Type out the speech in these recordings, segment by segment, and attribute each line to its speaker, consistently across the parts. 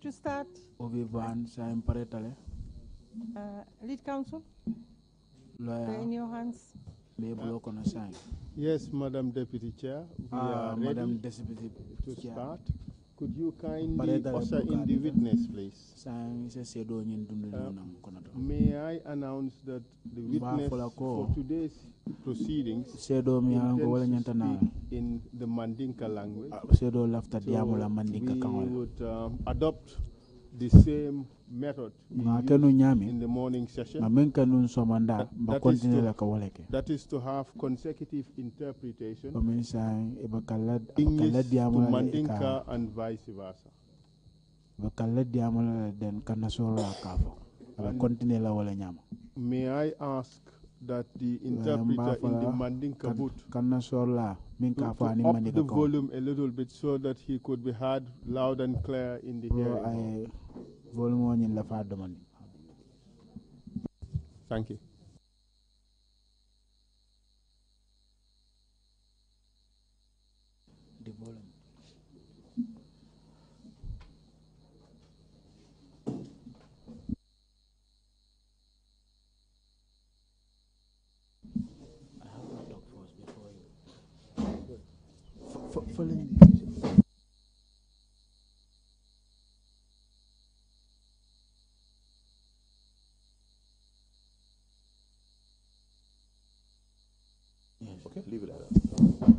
Speaker 1: to start? Lead counsel? They're in your hands.
Speaker 2: Yes, Madam Deputy Chair, we are ready to start. Could you kindly usher in the witness, please? May I announce that the witness for today's proceedings intends to speak in the Mandinka language. So we would adopt the same method we used in the morning session. That is to have consecutive interpretation, English to Mandinka and vice versa. May I ask that the interpreter in the Mandinka booth to up the volume a little bit so that he could be heard loud and clear in the hearing. Thank you.
Speaker 3: The volume. I have to talk first before you. Following. Yes.
Speaker 4: Okay, leave it at that.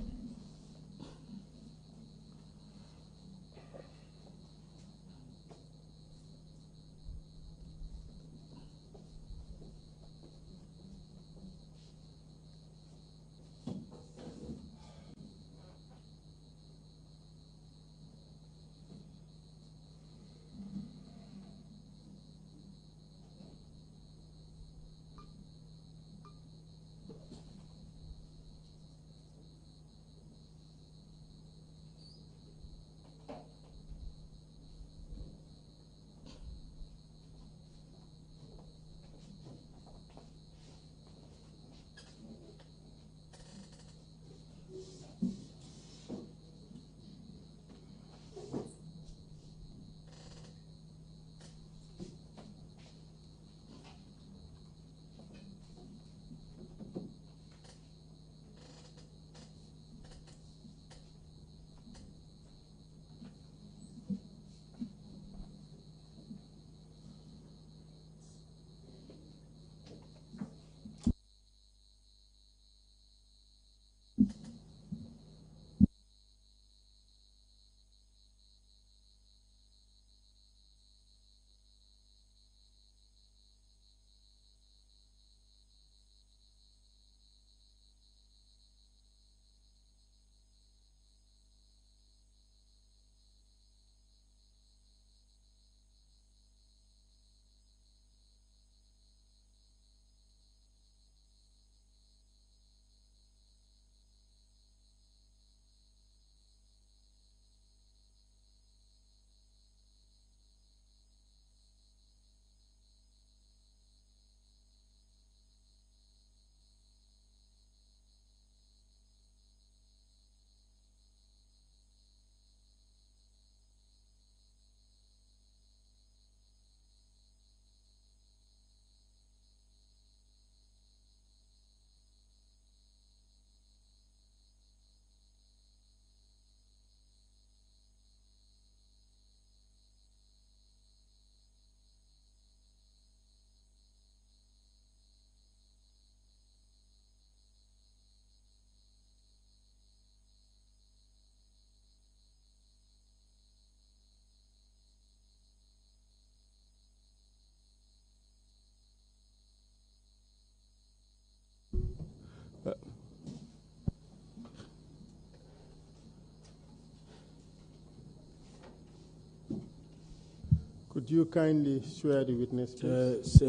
Speaker 2: Could you kindly swear the witness, please?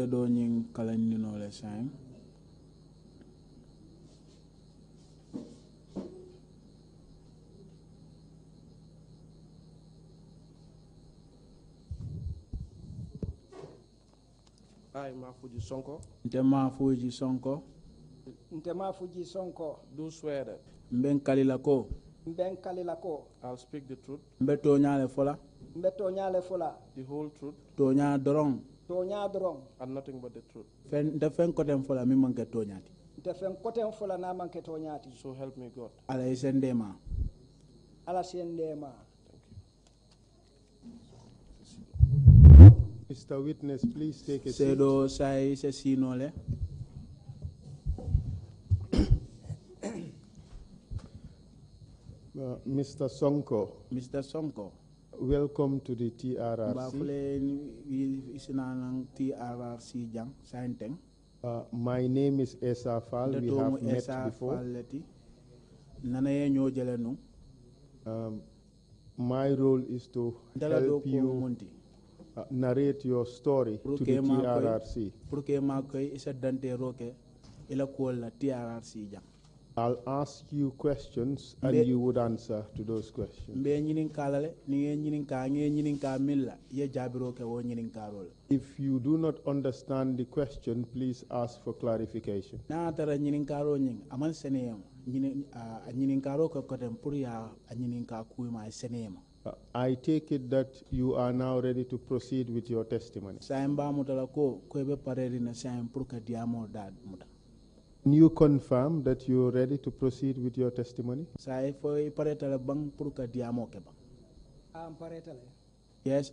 Speaker 5: I, Mafuji Sonko,
Speaker 3: Mafuji Sonko,
Speaker 5: Mafuji Sonko,
Speaker 4: Do swear that
Speaker 3: Mben Kalilako,
Speaker 5: Ben Kalilako,
Speaker 4: I'll speak the truth,
Speaker 3: Mbeto Nyale Fola,
Speaker 5: The
Speaker 3: whole truth.
Speaker 2: Tonya dorong.
Speaker 3: And nothing but the truth.
Speaker 2: Defen kotem fola mi manke tonyati.
Speaker 3: So help me God.
Speaker 2: Ala isendema. Mr. Witness, please take a
Speaker 4: seat.
Speaker 2: Sedo sai se sinole. Mr. Sonko.
Speaker 4: Mr. Sonko.
Speaker 2: Welcome to the TRRC. My name is Esa Fall. We have met before. My role is to help you narrate your story to the TRRC. I'll ask you questions and you would answer to those questions. If you do not understand the question, please ask for clarification. I take it that you are now ready to proceed with your testimony. Can you confirm that you are ready to proceed with your testimony?
Speaker 4: Yes.
Speaker 3: Yes,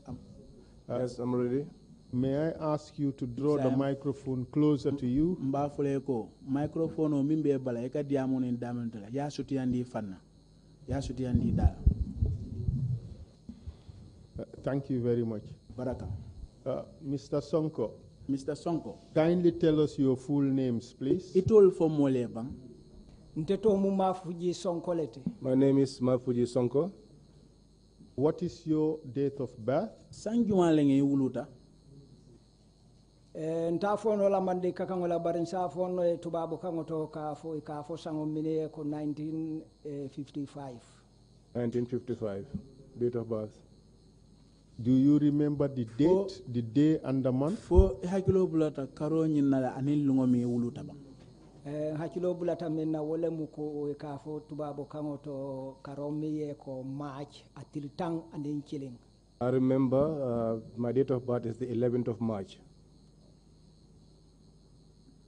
Speaker 3: I'm ready.
Speaker 2: May I ask you to draw the microphone closer to you? Thank you very much. Mr. Sonko.
Speaker 4: Mr. Sonko.
Speaker 2: Kindly tell us your full names, please.
Speaker 3: My name is Mafuji Sonko.
Speaker 2: What is your date of birth?
Speaker 5: Ntafono mande kakangola barin safono e tubabo kangoto kafo sango mine ko 1955.
Speaker 3: 1955, date of birth.
Speaker 2: Do you remember the date, the day and the month?
Speaker 4: Hakilo bulata karo nyinala anil lungomi wuluta bang.
Speaker 5: Hakilo bulata menna wole muko kafo tubabo kangoto karo miye ko March atil tang andin chilling.
Speaker 3: I remember my date of birth is the 11th of March.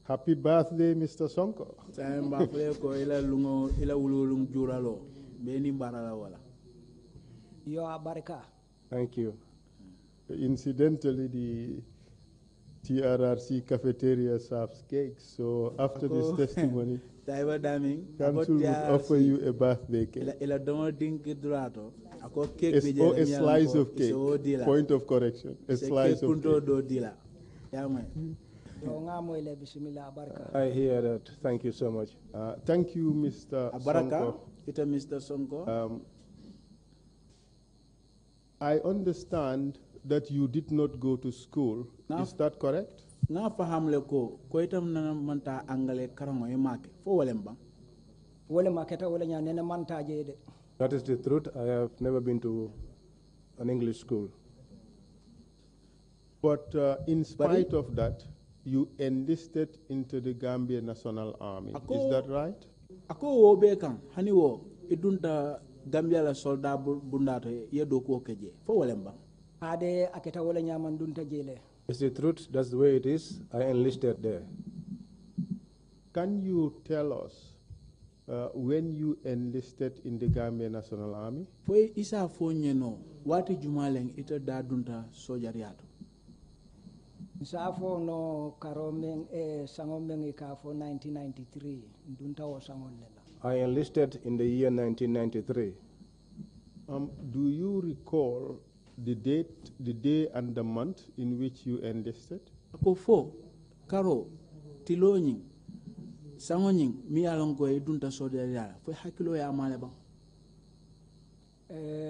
Speaker 2: Happy birthday, Mr. Sonko.
Speaker 5: Yo abarika.
Speaker 3: Thank you.
Speaker 2: Incidentally, the TRRC cafeteria serves cakes, so after this testimony, Council would offer you a birthday cake. A slice of cake. Point of correction. A slice of cake.
Speaker 3: I hear that. Thank you so much.
Speaker 2: Thank you, Mr.
Speaker 4: Sonko.
Speaker 2: I understand that you did not go to school. Is that correct?
Speaker 3: That is the truth. I have never been to an English school.
Speaker 2: But in spite of that, you enlisted into the Gambia National Army. Is that right?
Speaker 4: Gambia la soldat bundato yedo ko keje fo walemba
Speaker 5: ade aketa wala nyaman dunta jele.
Speaker 3: It's the truth. That's the way it is. I enlisted there.
Speaker 2: Can you tell us when you enlisted in the Gambia National Army?
Speaker 4: Fo isa fo nyeno wati jumaleng ita da dunta sojariato.
Speaker 5: Isa fo no karomeng sangomeng ka fo 1993 dunta o sangolela.
Speaker 3: I enlisted in the year 1993.
Speaker 2: Do you recall the date, the day and the month in which you enlisted?
Speaker 4: Akofo, karo, tilonying, sangoning, mi alongo edunta soderia. Fue hakilo ya maleba.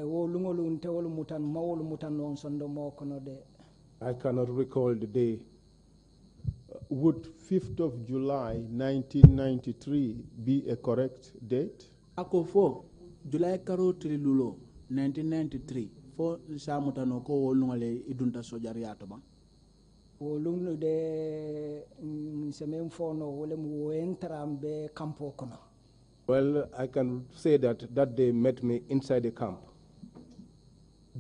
Speaker 5: Wo lungolu ntewolu mutan mawolu mutan non sondo mo kono de.
Speaker 3: I cannot recall the day.
Speaker 2: Would 5th of July 1993 be a correct date?
Speaker 4: Akofo, July karo trilulo 1993. Fo samutano ko wolungale idunta sojariato ba.
Speaker 5: Wolungu de semen fono wole mu entrambe campo kono.
Speaker 3: Well, I can say that that day met me inside the camp.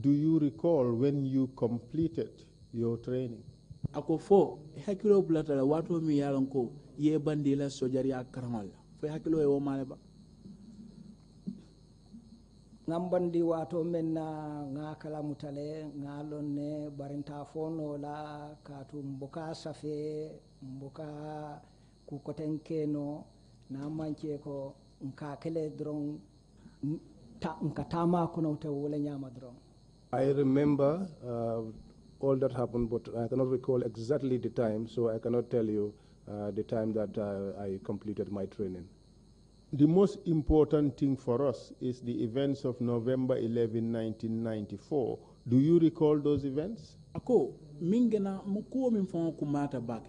Speaker 2: do you recall when you completed your training?
Speaker 4: Ako fo hakilo bulata la watu mi yalan ko ye bandila sojaria karangol fo hakilo e o maleba
Speaker 5: ngambandi wato men na ngakala mutale ngalon ne barinta fono la katu mboka safe mboka ku kotenkeno na manche ko nka kele dron ta nka tama kono te wala nyama dron.
Speaker 3: I remember all that happened, but I cannot recall exactly the time, so I cannot tell you the time that I completed my training.
Speaker 2: The most important thing for us is the events of November 11, 1994. Do you recall those events?
Speaker 4: Ako mingena muko min fon ko mata bak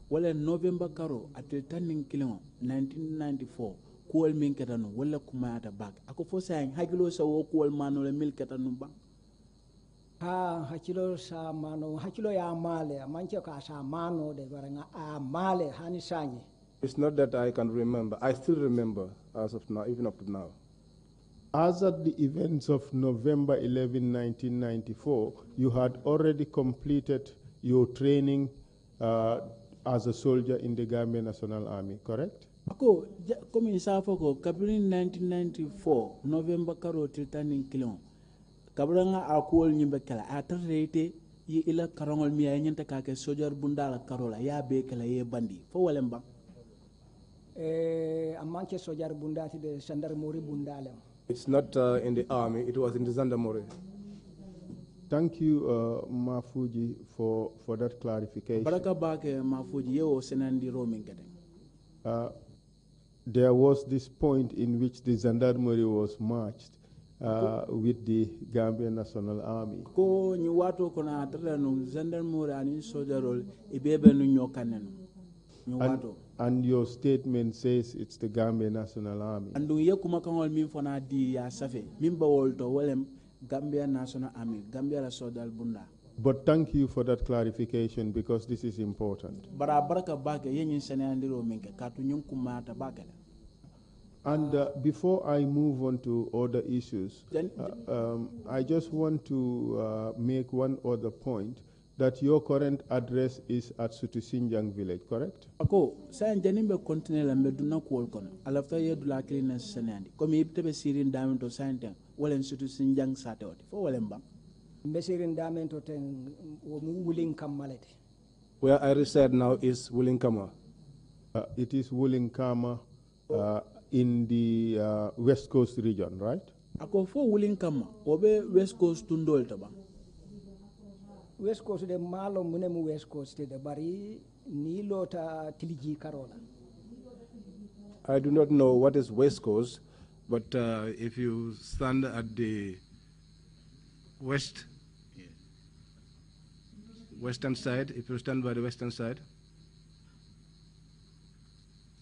Speaker 4: wala November karo atel tanning kilon 1994 ko min ketano wala ko mata bak ako fo sayang hakilo sa wo ko mano le mil ketano ba
Speaker 5: ha hakilo sa mano hakilo ya male manche ka sa mano de baranga a male hani sanyi.
Speaker 3: It's not that I can remember. I still remember as of now, even up to now.
Speaker 2: As at the events of November 11, 1994, you had already completed your training as a soldier in the Gambia National Army, correct?
Speaker 4: Ako comme safo ko kabrin 1994 November karo tiltanin kilon kabranga akol nyimbe kala atarete yi ila karangol mi ay nyanta ka ke soldier bundala karola ya be kala ye bandi fo walemba
Speaker 5: amanke sojar bundati de gendarmerie bundalem.
Speaker 3: It's not in the army, it was in the gendarmerie.
Speaker 2: Thank you, Mafuji, for that clarification.
Speaker 4: Baraka bake Mafuji yo senandi roaming kede.
Speaker 2: There was this point in which the gendarmerie was marched with the Gambia National Army.
Speaker 4: Ko ni watu kona atara no gendarmerie ani sojarol ibebe no nyokaneno. Ni watu.
Speaker 2: And your statement says it's the Gambia National Army.
Speaker 4: And ye kuma kangol min fona di ya safe min bawol to walem Gambia National Army Gambia la sodal bunda.
Speaker 2: But thank you for that clarification because this is important.
Speaker 4: Bara baraka bake yenyin senandiro minke katu nyum kumata bake.
Speaker 2: And before I move on to other issues, I just want to make one other point. That your current address is at Sutusinjang village, correct?
Speaker 4: Ako sayan janimbe continue la meduna ko kono alafta yedu la cleaness senandi komi ibtebe sirin damento sayan walen Sutusinjang satewati fo walemba
Speaker 5: Mbe sirin damento ten wo wuling kamalete.
Speaker 3: Where I reside now is Wulinkama.
Speaker 2: It is Wulinkama in the West Coast region, right?
Speaker 4: Ako fo Wulinkama obe West Coast tundol taba
Speaker 5: West Coast de malo munemu West Coast de bari ni lota tiliji karola.
Speaker 3: I do not know what is West Coast, but if you stand at the western side, if you stand by the western side.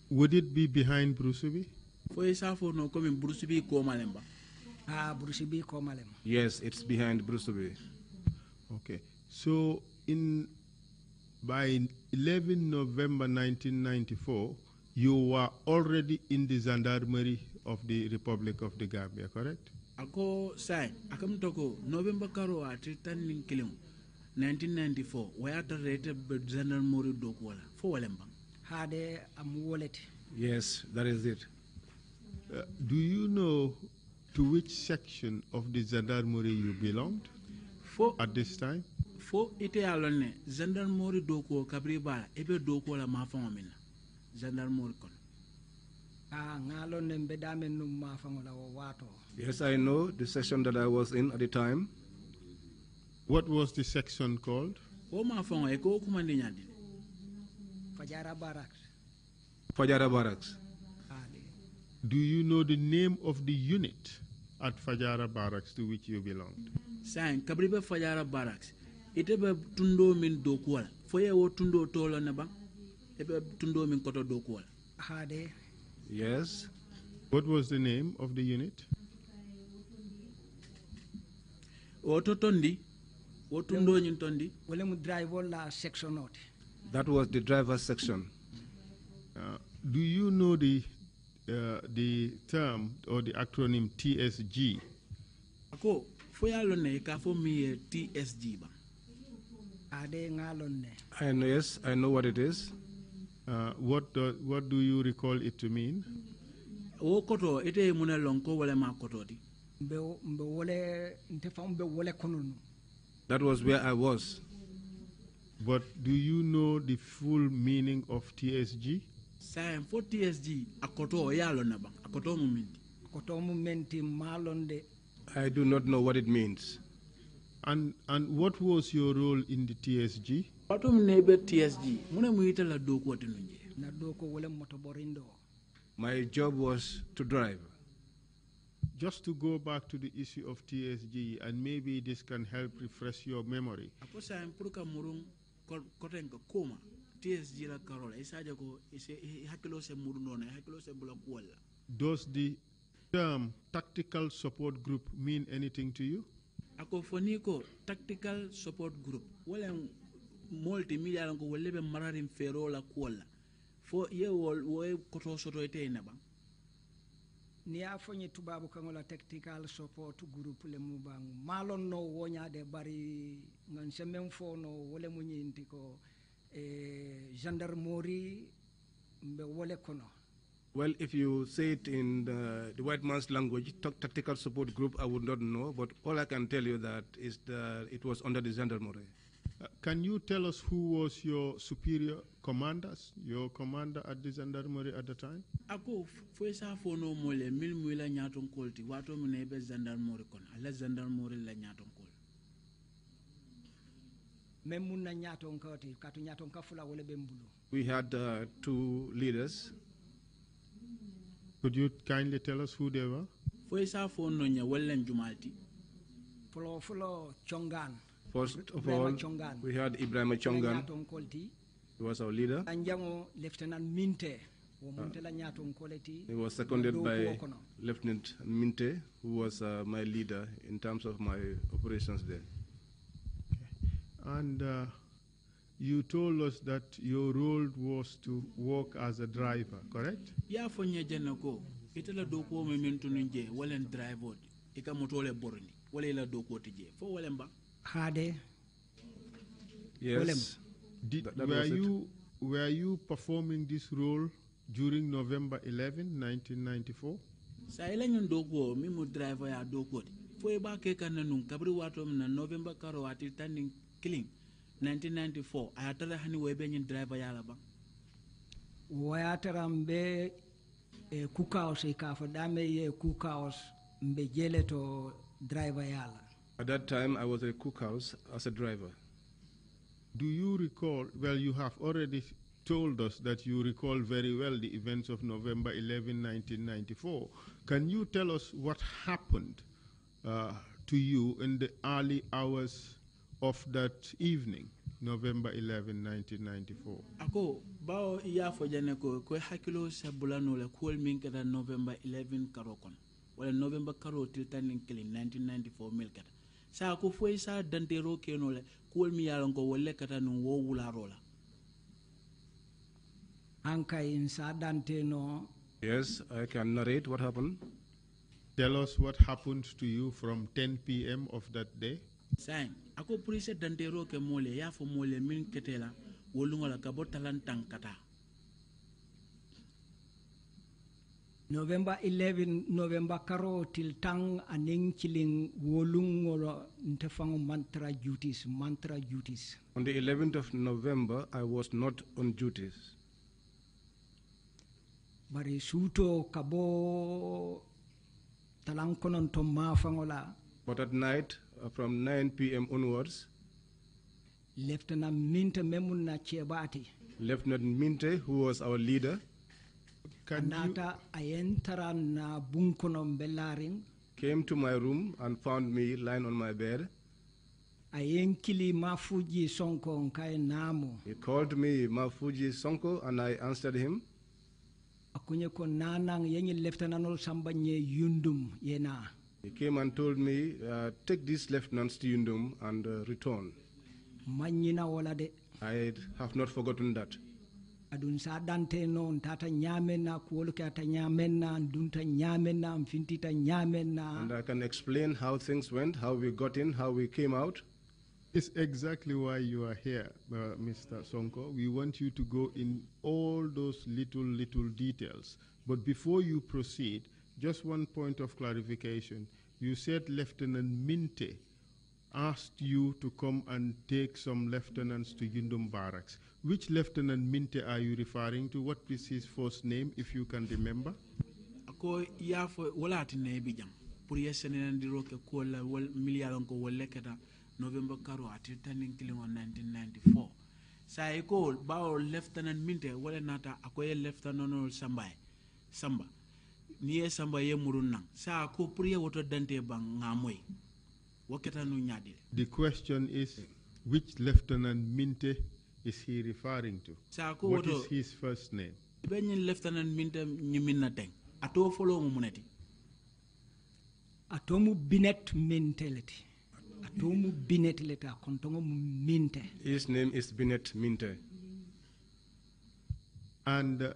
Speaker 2: Would it be behind Brusubi?
Speaker 4: Fo isafo no komi Brusubi ko malemba.
Speaker 5: Brusubi ko malemba.
Speaker 3: Yes, it's behind Brusubi.
Speaker 2: Okay. So by 11 November 1994, you were already in the Gendarmerie of the Republic of the Gambia, correct?
Speaker 4: Ako sai akam toko November karo atitan nin kilon 1994 wayata rete Gendarmerie dokwala fo walemba
Speaker 5: hade am wolete.
Speaker 3: Yes, that is it.
Speaker 2: Do you know to which section of the Gendarmerie you belonged at this time?
Speaker 4: Fo ite alone Gendarmerie doko kabri bala ebe doko la mafamo mina Gendarmerie kon
Speaker 5: ngalon mbe damen num mafamo la wato.
Speaker 3: Yes, I know the section that I was in at the time.
Speaker 2: What was the section called?
Speaker 4: O mafamo e ko kumande nyandi
Speaker 5: Fajara Barracks.
Speaker 3: Fajara Barracks.
Speaker 2: Do you know the name of the unit at Fajara Barracks to which you belonged?
Speaker 4: Sain kabri be Fajara Barracks ite be tundo min dokuwal foye wo tundo tolo ne ba ebe tundo min koto dokuwal
Speaker 5: hade.
Speaker 3: Yes.
Speaker 2: What was the name of the unit?
Speaker 4: O to tondi wo tundo nyin tondi
Speaker 5: wala mu driver la section note.
Speaker 3: That was the driver's section.
Speaker 2: Do you know the term or the acronym TSG?
Speaker 4: Ako Foyalone ka for me TSG ba.
Speaker 5: Ade ngalonne.
Speaker 3: I know, yes, I know what it is.
Speaker 2: What do you recall it to mean?
Speaker 4: O koto ite muna lonko wala ma koto di.
Speaker 3: That was where I was.
Speaker 2: But do you know the full meaning of TSG?
Speaker 4: Sa for TSG akoto yalona ba. Akoto mumenti.
Speaker 5: Akoto mumenti malonde.
Speaker 3: I do not know what it means.
Speaker 2: And what was your role in the TSG?
Speaker 4: Patum nebe TSG. Muna muita la doko atinunje.
Speaker 5: Na doko wale motoborindo.
Speaker 3: My job was to drive.
Speaker 2: Just to go back to the issue of TSG, and maybe this can help refresh your memory.
Speaker 4: Aposa impuruka murung kotenka koma TSG la karola isaja ko hakilo se murunona hakilo se bulakwala.
Speaker 2: Does the term tactical support group mean anything to you?
Speaker 4: Ako foniko tactical support group wala multimedia lango walebe mararin fero la kwala fo ye wo koto soto ete na ba
Speaker 5: ni afonye tubabu kangola tactical support group le mubang malon no wonya de bari ngan semen fo no wole munyinti ko gendarmerie mbe wole kono.
Speaker 3: Well, if you say it in the white man's language, tactical support group, I would not know, but all I can tell you that is that it was under the gendarmerie.
Speaker 2: Can you tell us who was your superior commanders, your commander at the gendarmerie at the time?
Speaker 4: Ako fuesa fono mole mil muila nyaton kolti wato mnebe gendarmerie kon ala gendarmerie la nyaton kol.
Speaker 5: Memuna nyaton koti katu nyaton kafula wole bembulu.
Speaker 3: We had 2 leaders.
Speaker 2: Could you kindly tell us who they were?
Speaker 4: Fuesa fono nya wellen jumalti.
Speaker 5: Fulo Chongan.
Speaker 3: First of all, we had Ibrahim Chongan. He was our leader.
Speaker 5: Lieutenant Minte.
Speaker 3: He was seconded by Lieutenant Minte, who was my leader in terms of my operations there.
Speaker 2: Okay. And you told us that your role was to work as a driver, correct?
Speaker 4: Ya fonye jenako itala doko mementu nje walen driver ika motole borni wala ila doko tije fo walemba
Speaker 5: Hade.
Speaker 3: Yes.
Speaker 2: Were you performing this role during November 11, 1994?
Speaker 4: Sa ila nyon doko mi mu driver ya doko fo e ba ke kananun kabri wato na November karo ati standing killing 1994 ayatara hani webe nyin driver ya laba
Speaker 5: wayatara mbe kukaos ikafa dame ye kukaos mbe jele to driver yala.
Speaker 3: At that time I was a cookhouse as a driver.
Speaker 2: Do you recall, well, you have already told us that you recall very well the events of November 11, 1994. Can you tell us what happened to you in the early hours of that evening, November 11, 1994?
Speaker 4: Ako bao iya fojane ko hakilo sabulano le kol min kata November 11 karokon wala November karo tiltanin killing 1994 mil kata sa ko foi sa dantero keno le kol mi yalon ko wolle kata no wo wula rola
Speaker 5: anka insa danteno.
Speaker 3: Yes, I can narrate what happened.
Speaker 2: Tell us what happened to you from 10 p.m. of that day.
Speaker 4: Sain ako police dantero ke mole ya fo mole min ketela wolungola ka botalan tankata
Speaker 5: November 11 November karo til tang aning kiling wolungolo ntefang mantra duties.
Speaker 3: On the 11th of November I was not on duties.
Speaker 5: Bari suto kabo talang konon to mafangola.
Speaker 3: But at night from 9 p.m. onwards,
Speaker 5: Lieutenant Minte Memuna Chebati.
Speaker 3: Lieutenant Minte, who was our leader,
Speaker 2: came
Speaker 3: to my room and found me lying on my bed.
Speaker 5: He
Speaker 3: called me Mafuji Sonko and I answered him. He came and told me, take these lieutenants to Yundum and return. I have not forgotten that.
Speaker 5: adun sa dante non tata nyamena kuolu ke ata nyamena dunta nyamena mfintita nyamena.
Speaker 3: And I can explain how things went, how we got in, how we came out.
Speaker 2: It's exactly why you are here, Mr. Sonko. We want you to go in all those little details. But before you proceed, just one point of clarification. You said Lieutenant Minte asked you to come and take some lieutenants to Yundum Barracks. Which Lieutenant Minte are you referring to? What is his first name, if you can remember?
Speaker 4: Ako yafo wala atine bijam. Pour yesene ndiro ke ko la wal milliard ko woleketa November karo atitanning killing on 1994. Sa eko bawo Lieutenant Minte wala nata akoye Lieutenant Samba. Niye Samba ye murunang. Sa ko pour ye woto dante bang ngamoy. Waketa no nyadi.
Speaker 2: The question is, which Lieutenant Minte is he referring to? What is his first name?
Speaker 4: Benyin Lieutenant Minte nyimina teng. Ato follow mo muneti.
Speaker 5: Atomu Binet Minteleti. Atomu Binet leta kontongo Minte.
Speaker 3: His name is Binet Minte.
Speaker 2: And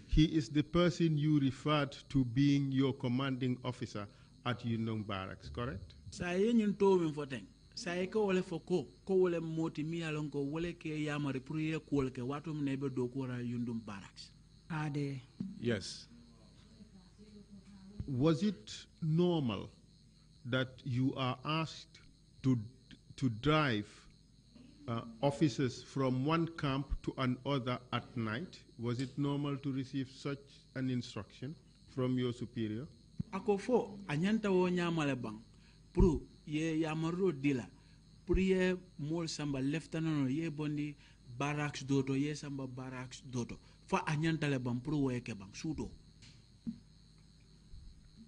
Speaker 2: he is the person you referred to being your commanding officer at Yundum Barracks, correct?
Speaker 4: Sa yenyin to min foteng. Sa ko wole foko ko wole moti mi alon ko wole ke yamari pour ye ko ke wato nebe do ko ra Yundum Barracks.
Speaker 5: Ade.
Speaker 3: Yes.
Speaker 2: Was it normal that you are asked to drive officers from one camp to another at night? Was it normal to receive such an instruction from your superior?
Speaker 4: Ako fo anyanta wo nyamale bang pour ye yamaro dila pour ye mol samba lieutenant ye bondi barracks doto ye samba barracks doto fo anyanta le bang pour wo ke bang sudo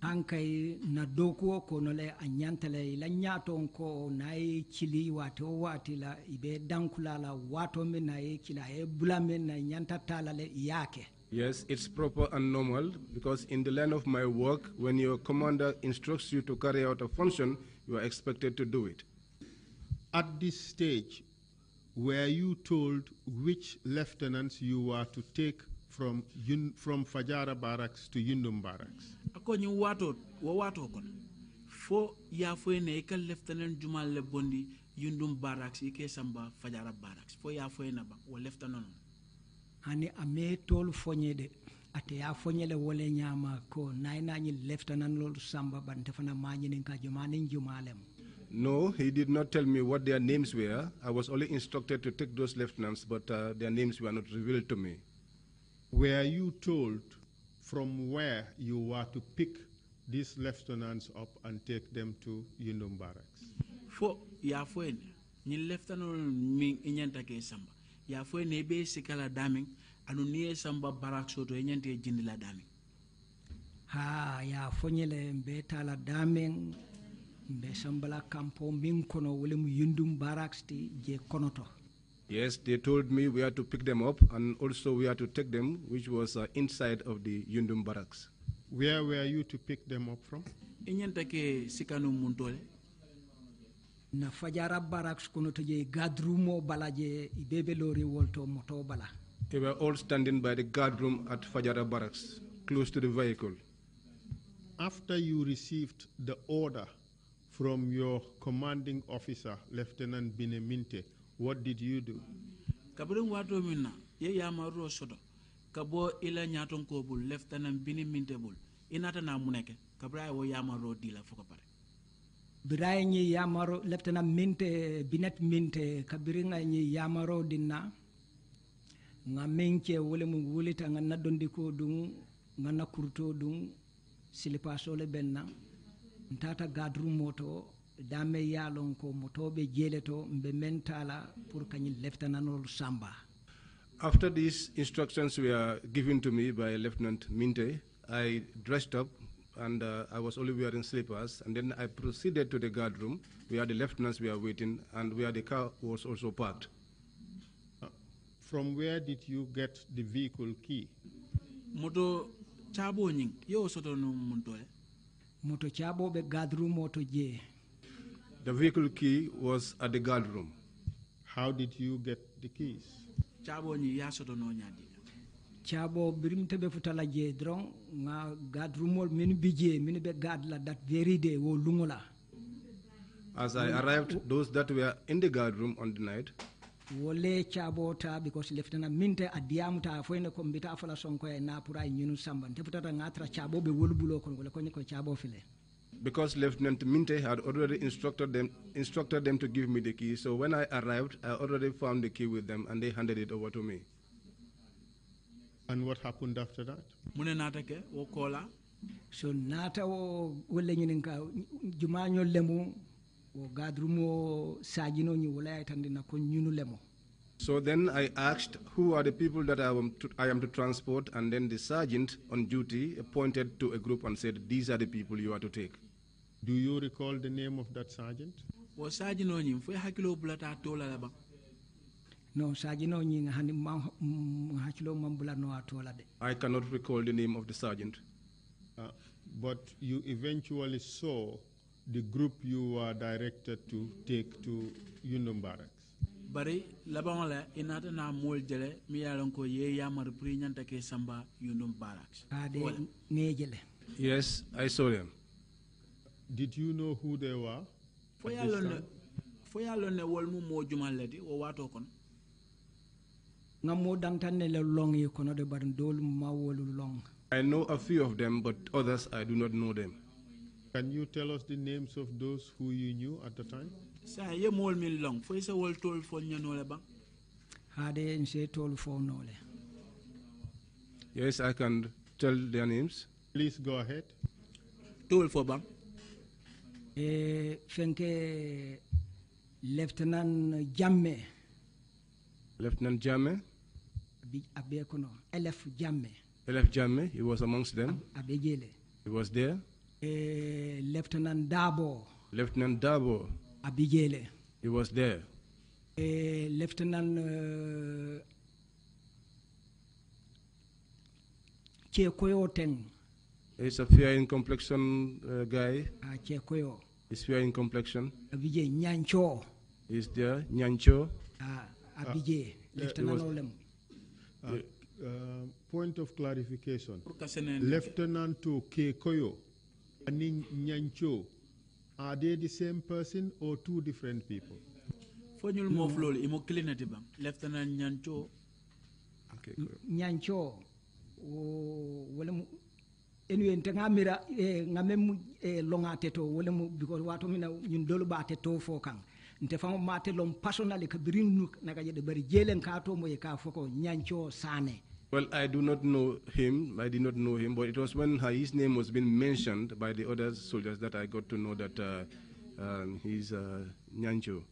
Speaker 5: ankay na dokuo kono le anyantale la nyaton ko nay chili wato wati la ibe dankula la wato men nay kila e bulame na nyanta tala le yake.
Speaker 3: Yes, it's proper and normal because in the line of my work, when your commander instructs you to carry out a function, you are expected to do it.
Speaker 2: At this stage, were you told which lieutenants you were to take from Fajara Barracks to Yundum Barracks?
Speaker 4: Ako ni wato kon fo ya fo ne ka lieutenant Jumal le bondi Yundum Barracks ike samba Fajara Barracks fo ya fo na ba wo lieutenant
Speaker 5: ani ame tol fonyede ate ya fonyele wole nyama ko naina ni lieutenant lol samba bante fana manyini ka jumani jumalem.
Speaker 3: No, he did not tell me what their names were. I was only instructed to take those lieutenants, but their names were not revealed to me.
Speaker 2: Were you told from where you were to pick these lieutenants up and take them to Yundum Barracks?
Speaker 4: Fo ya fo ni lieutenant mi inyanta ke samba ya fo ne be sikala daming anu nie samba barracks to inyante jindila daming
Speaker 5: ha ya fonyele mbeta la daming mbe sambala kampo min kono wolem Yundum Barracks ti je konoto.
Speaker 3: Yes, they told me we had to pick them up and also we had to take them, which was inside of the Yundum Barracks.
Speaker 2: Where were you to pick them up from?
Speaker 4: Inyanta ke sikanu muntole
Speaker 5: na Fajara Barracks kono to je gadrumo balaje ibebe lori wolto moto bala.
Speaker 3: They were all standing by the guard room at Fajara Barracks, close to the vehicle.
Speaker 2: After you received the order from your commanding officer, Lieutenant Bineminte, what did you do?
Speaker 4: Kabrin wato minna ye yamaro sodo kabo ila nyaton ko bul Lieutenant Bineminte bul inata na muneke kabra wo yamaro dila foko pare
Speaker 5: biray ni yamaro Lieutenant Minte Binet Minte kabiringa ni yamaro dinna nga menke wole mu wulita nga nadondi ko dum nga nakurto dum silipaso le benna ntata gadru moto dame yalon ko motobe jeleto mbe mentala pour kany lieutenant Samba.
Speaker 3: After these instructions were given to me by Lieutenant Minte, I dressed up and I was only wearing slippers, and then I proceeded to the guard room where the lieutenants were waiting and where the car was also parked.
Speaker 2: From where did you get the vehicle key?
Speaker 4: Moto chabo nying yo soto no muntole
Speaker 5: moto chabo be guard room moto je.
Speaker 3: The vehicle key was at the guard room.
Speaker 2: How did you get the keys?
Speaker 4: Chabo ni ya soto no nyadi
Speaker 5: chabo birim tebe futala je drong nga gad rumol min bije min be gad la that very day wo lungola.
Speaker 3: As I arrived, those that were in the guard room on the night,
Speaker 5: wole chabota because Lieutenant Minte adiamuta foine kombita fala sonko e napura nyunu samba deputata ngatra chabo be wolubulo kon ko ko chabo file.
Speaker 3: because Lieutenant Minte had already instructed them to give me the key. So when I arrived, I already found the key with them and they handed it over to me.
Speaker 2: And what happened after that?
Speaker 5: So nata o wole nyininka jumanyo lemu o gadrumo sajino nyi wala tandina ko nyunu lemo.
Speaker 3: So then I asked who are the people that I am to transport, and then the sergeant on duty pointed to a group and said, these are the people you are to take.
Speaker 2: Do you recall the name of that sergeant?
Speaker 4: No, sergeant
Speaker 3: I cannot recall the name of the sergeant.
Speaker 2: But you eventually saw the group you were directed to take to Yundum Barracks.
Speaker 4: Bari labamala inata na mol jele mi yalon ko ye yamar pri nyanta ke samba Yundum Barracks.
Speaker 3: Yes, I saw them.
Speaker 2: Did you know who they were?
Speaker 4: Fo yalon ne wol mu mo jumaledi o wato kon.
Speaker 5: Ngamo dantane le long yi kono de bar dol ma wolu long.
Speaker 3: I know a few of them, but others I do not know them.
Speaker 2: Can you tell us the names of those who you knew at the time?
Speaker 4: Sa ye mol min long fo isa wol tol fo nyano le bang.
Speaker 5: Hade nse tol fo no le.
Speaker 3: Yes, I can tell their names.
Speaker 2: Please go ahead.
Speaker 4: Tol fo bang.
Speaker 5: Fenke Lieutenant Jamme.
Speaker 3: Lieutenant Jamme.
Speaker 5: Abekono. LF Jamme.
Speaker 3: LF Jamme, he was amongst them.
Speaker 5: Abejele.
Speaker 3: He was there.
Speaker 5: Lieutenant Dabo.
Speaker 3: Lieutenant Dabo.
Speaker 5: Abijele.
Speaker 3: He was there.
Speaker 5: Lieutenant Chekoyo Teng.
Speaker 3: He's a fair in complexion guy.
Speaker 5: Chekoyo.
Speaker 3: He's fair in complexion.
Speaker 5: Abije Nyancho.
Speaker 3: He's there. Nyancho.
Speaker 5: Abije. Lieutenant Olem.
Speaker 2: Point of clarification. Lieutenant Kekoyo and Nyancho, are they the same person or two different people?
Speaker 4: Fonyul mo flol imo cleanati bang. Lieutenant Nyancho.
Speaker 5: Nyancho. Wala anyway ntenga mira ngamem longa teto wala because wato mina ñun dolu ba teto fo kan nte fam mate lom personally ka birin naka je de bari jelen ka to mo ka foko Nyancho Sane.
Speaker 3: Well, I do not know him. I did not know him, but it was when his name was being mentioned by the other soldiers that I got to know that he's Nyancho.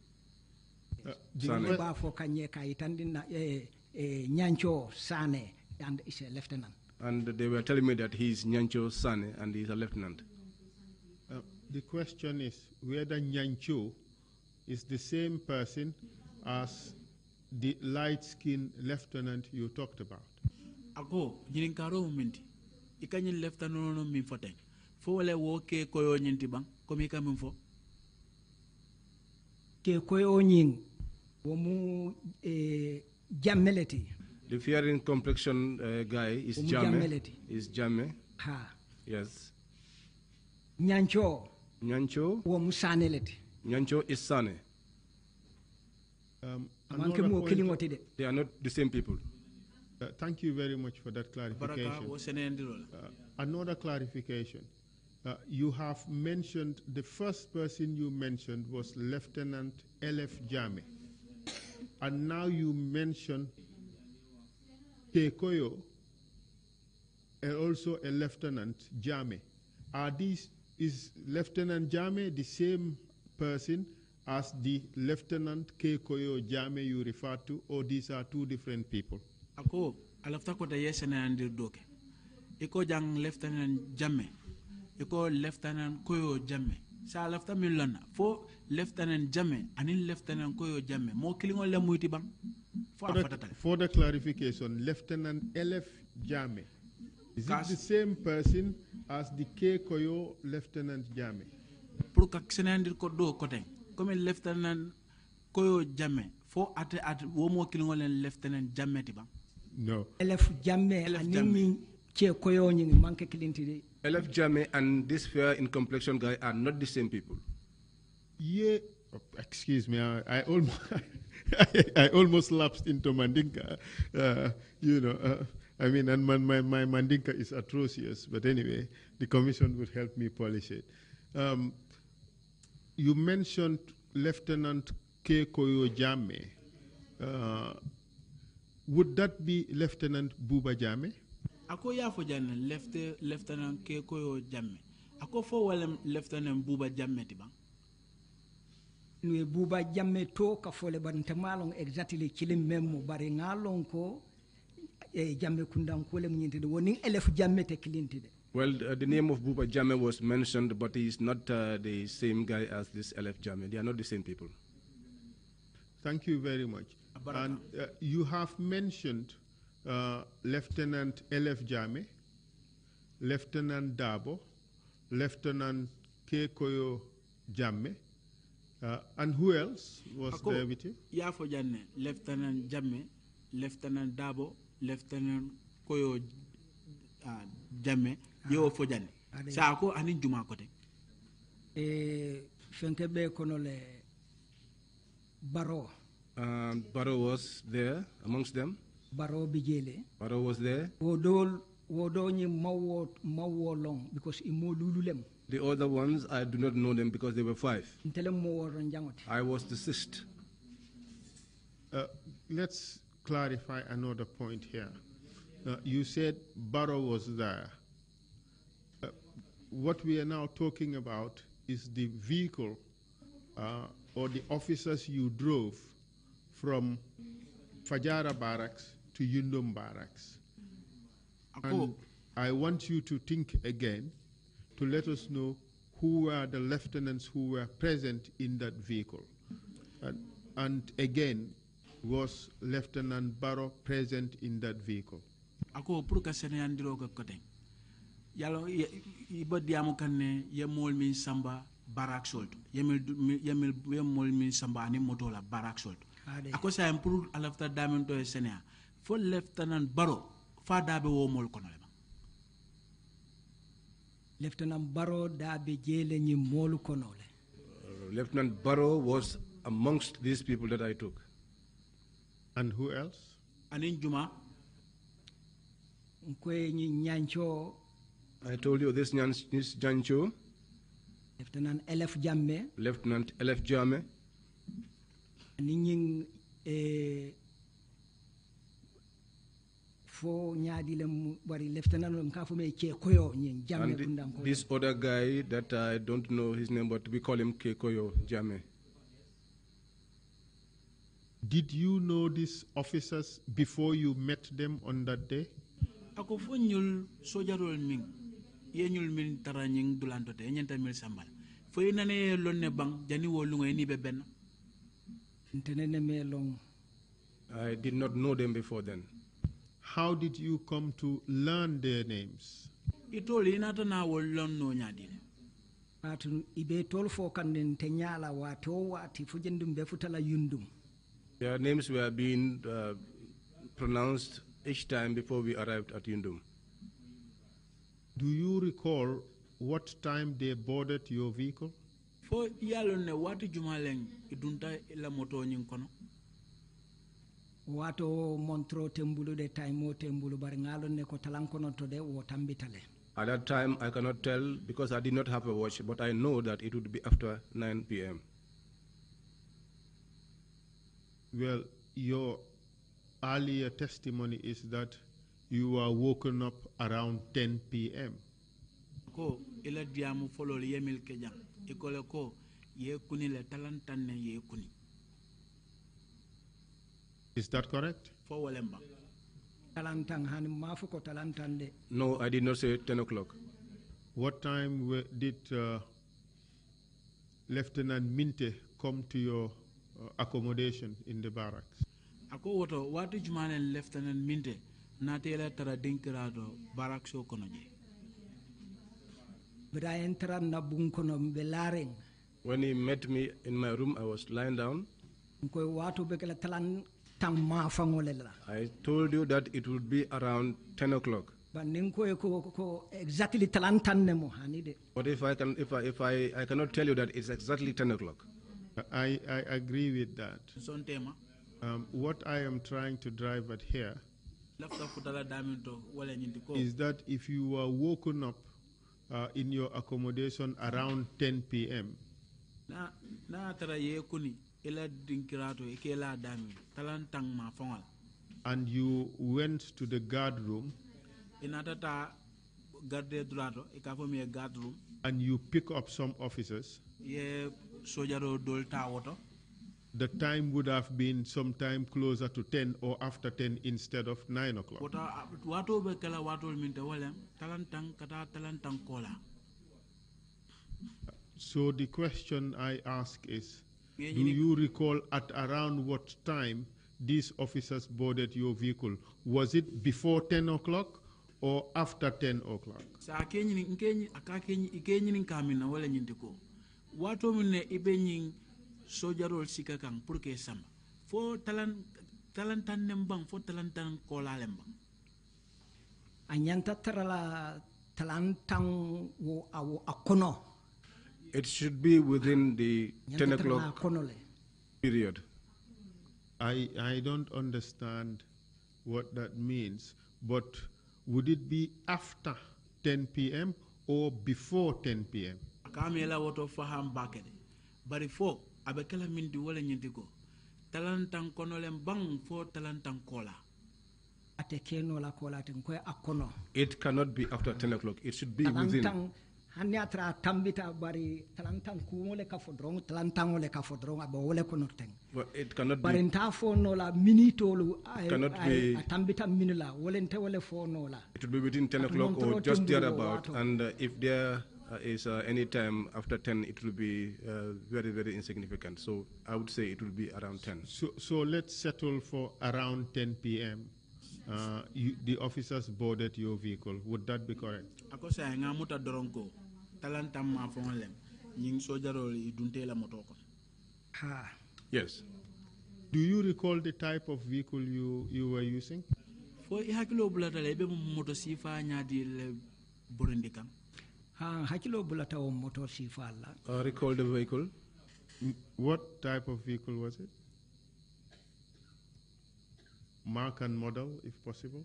Speaker 5: Nyancho Sane, and is a lieutenant.
Speaker 3: And they were telling me that he's Nyancho Sane and he's a lieutenant.
Speaker 2: The question is whether Nyancho is the same person as the light-skinned lieutenant you talked about.
Speaker 4: Ako jininkaro minti ikanyi lieutenant no min foten fo wala wo ke koyo nyinti bang komi ka min fo
Speaker 5: ke koyo nyin wo mu jammeleti.
Speaker 3: The fair in complexion guy is Jamme. Is Jamme.
Speaker 5: Ha.
Speaker 3: Yes.
Speaker 5: Nyancho.
Speaker 3: Nyancho.
Speaker 5: Wo mu saneleti.
Speaker 3: Nyancho is Sane. They are not the same people.
Speaker 2: Thank you very much for that clarification. Another clarification. You have mentioned, the first person you mentioned was Lieutenant LF Jamme. And now you mention Kekoyo and also a Lieutenant Jamme. Is Lieutenant Jamme the same person as the Lieutenant Kekoyo Jamme you refer to, or these are two different people?
Speaker 4: Ako alafta ko da yesena andir doke. Iko jang Lieutenant Jamme. Iko Lieutenant Koyo Jamme. Sa alafta milana fo Lieutenant Jamme anin Lieutenant Koyo Jamme. Mo kilingo le muiti bang.
Speaker 2: For the clarification, Lieutenant LF Jamme, is it the same person as the Kekoyo Lieutenant Jamme?
Speaker 4: Pour ka senandir ko do kote. Comme Lieutenant Koyo Jamme fo at womo kilingo len Lieutenant Jamme ti bang.
Speaker 2: No.
Speaker 5: Elef Jamme and Che Koyoni Manke Kilintide.
Speaker 3: Elef Jame and this fair in complexion guy are not the same people.
Speaker 2: Yeah, excuse me, I almost I almost lapsed into Mandinka. I mean, and my Mandinka is atrocious, but anyway, the commission would help me polish it. You mentioned Lieutenant K. Koyo Jame. Would that be Lieutenant Buba Jame?
Speaker 4: Ako ya fo janne Lieutenant K. Koyo Jame. Ako fo walem Lieutenant Buba Jame tiba.
Speaker 5: Nwe Buba Jame to ka fole bante malong exactly kilim memo bari ngalong ko Jame kundan kole mnyinte de woning elef Jame te kilintide.
Speaker 3: Well, the name of Buba Jame was mentioned, but he is not the same guy as this Elef Jame. They are not the same people.
Speaker 2: Thank you very much. And you have mentioned Lieutenant Elef Jame, Lieutenant Dabo, Lieutenant Kekoyo Jame, and who else was there with you?
Speaker 4: Ya fo janne Lieutenant Jame, Lieutenant Dabo, Lieutenant Koyo Jame, yo fo janne. Sa ko ani juma kote.
Speaker 5: Fenke be kono le Baro.
Speaker 3: Baro was there amongst them.
Speaker 5: Baro bijele.
Speaker 3: Baro was there.
Speaker 5: Wodo ni mawo long because imo lululem.
Speaker 3: The other ones, I do not know them because they were 5.
Speaker 5: I
Speaker 3: was the 6th.
Speaker 2: Let's clarify another point here. You said Baro was there. What we are now talking about is the vehicle or the officers you drove from Fajara Barracks to Yundum Barracks. And I want you to think again to let us know who were the lieutenants who were present in that vehicle. And again, was Lieutenant Barrow present in that vehicle?
Speaker 4: Ako purka senayandiro ka kote. Yalo iba diamo kanne yemol min samba barak solt. Yemol min samba ani motola barak solt. Ako sa impur alafta damen to senaya. For Lieutenant Barrow fa dabe wo mol kono.
Speaker 5: Lieutenant Barrow dabe jele ni molu konole.
Speaker 3: Lieutenant Barrow was amongst these people that I took.
Speaker 2: And who else?
Speaker 4: Anin Juma.
Speaker 5: Nkwe ni Nyancho.
Speaker 3: I told you this Nyancho.
Speaker 5: Lieutenant Elef Jame.
Speaker 3: Lieutenant Elef Jame.
Speaker 5: Anin and
Speaker 3: this other guy that I don't know his name, but we call him Kekoyo Jame.
Speaker 2: Did you know these officers before you met them on that day?
Speaker 4: Ako fo ñul sojarol min yeñul min tarañing dulantote ñenta mil sambal fo inane lonne bang jani wo lunga ni be ben
Speaker 5: ntenene me long.
Speaker 3: I did not know them before then.
Speaker 2: How did you come to learn their names?
Speaker 4: Itoli inata na wolon no nyadi
Speaker 5: atu ibe tol fo kanden te nyala wati o wati fu jendum be futala yundum.
Speaker 3: Their names were being pronounced each time before we arrived at Yundum.
Speaker 2: Do you recall what time they boarded your vehicle?
Speaker 4: Fo yalo ne wati jumaleng idunta ila moto nyin kono.
Speaker 5: Wato montro tembulu de time tembulu bar ngalo ne ko talankono to de wo tambitale.
Speaker 3: At that time I cannot tell because I did not have a watch, but I know that it would be after 9 p.m.
Speaker 2: Well, your earlier testimony is that you were woken up around 10 p.m.
Speaker 4: Ko ila diamu folol yemil kejang ikole ko ye kuni le talantan ne ye kuni.
Speaker 2: Is that correct?
Speaker 4: For Walemba.
Speaker 3: No, I did not say 10 o'clock.
Speaker 2: What time did Lieutenant Minte come to your accommodation in the barracks?
Speaker 4: Ako woto wati jumane Lieutenant Minte na tela tara dinkirado barracks o konoje.
Speaker 3: When he met me in my room, I was lying down. I told you that it would be around 10 o'clock.
Speaker 5: Exactly
Speaker 3: But if I cannot tell you that it's exactly 10 o'clock.
Speaker 2: I agree with that. What I am trying to drive at here is that if you were woken up in your accommodation around 10 p.m. and you went to the guard room and you pick up some officers, the time would have been sometime closer to 10 or after 10 instead of 9 o'clock. So the question I ask is, do you recall at around what time these officers boarded your vehicle? Was it before 10 o'clock or after 10 o'clock?
Speaker 4: Sojarol sika kang purke sama fo talantan nembang fo talantan kola lembang
Speaker 5: anyanta tarala talantang wo akono.
Speaker 3: It should be within the 10 o'clock period.
Speaker 2: I don't understand what that means, but would it be after 10 p.m. or before 10 p.m.?
Speaker 4: Akamela woto faham bakede bari fo abekala mindi wala nyindiko talantan konolem bang fo talantan kola
Speaker 5: ate keno la kola ten ko akono.
Speaker 3: It cannot be after 10 o'clock. It should be within.
Speaker 5: Hanyatra tambita bari talantan kumole ka fodrong talantan ole ka fodrong abo ole konorten.
Speaker 3: But it cannot
Speaker 5: bari
Speaker 3: be.
Speaker 5: Nta fo no la minitolu
Speaker 3: Cannot be.
Speaker 5: Tambita minula wole nte wole fo no la.
Speaker 3: It will be within 10 o'clock or just thereabout. And if there is any time after 10, it will be very, very insignificant. So I would say it will be around 10.
Speaker 2: So let's settle for around 10 p.m. The officers boarded your vehicle. Would that be correct?
Speaker 4: Ako sa nga muta doronko talantam ma fonlem nying sojarol idunte la motoko.
Speaker 5: Ha.
Speaker 3: Yes.
Speaker 2: Do you recall the type of vehicle you were using?
Speaker 4: Fo hakilo bulata le be moto sifa nyaadi le borindikam.
Speaker 5: Hakilo bulata o moto sifa la.
Speaker 3: Recall the vehicle.
Speaker 2: What type of vehicle was it? Mark and model, if possible.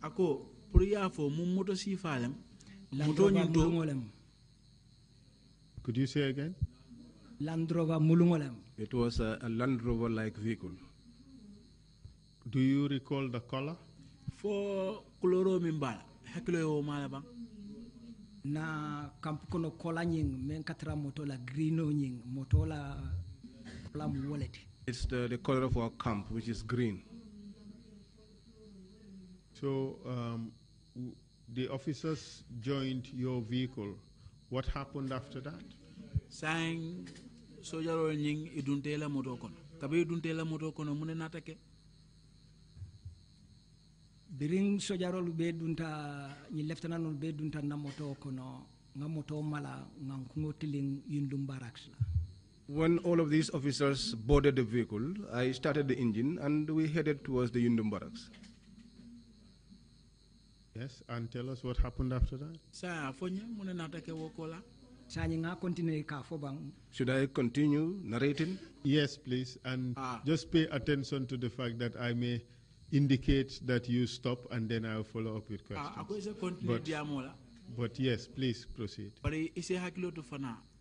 Speaker 4: Ako puriya fo mu moto sifa lem moto nyinto.
Speaker 2: Could you say again?
Speaker 5: Land Rover mulungolem.
Speaker 3: It was a Land Rover like vehicle.
Speaker 2: Do you recall the color?
Speaker 4: Fo koloro mimbala hakilo yo mala bang.
Speaker 5: Na kampukono kola nying men katra moto la greeno nying moto la wallet.
Speaker 3: It's the color of our camp, which is green.
Speaker 2: So the officers joined your vehicle. What happened after that?
Speaker 4: Sang sojaro nying idunte la moto kono. Kabe idunte la moto kono mune natake.
Speaker 5: Biring sojarol be dunta ni lieutenant be dunta na moto kono nga moto mala nga ngotiling yundum barracks la.
Speaker 3: When all of these officers boarded the vehicle, I started the engine and we headed towards the Yundum barracks.
Speaker 2: Yes, and tell us what happened after that.
Speaker 3: Should I continue narrating?
Speaker 2: Yes, please, and just pay attention to the fact that I may indicate that you stop and then I'll follow up with questions. But yes, please proceed.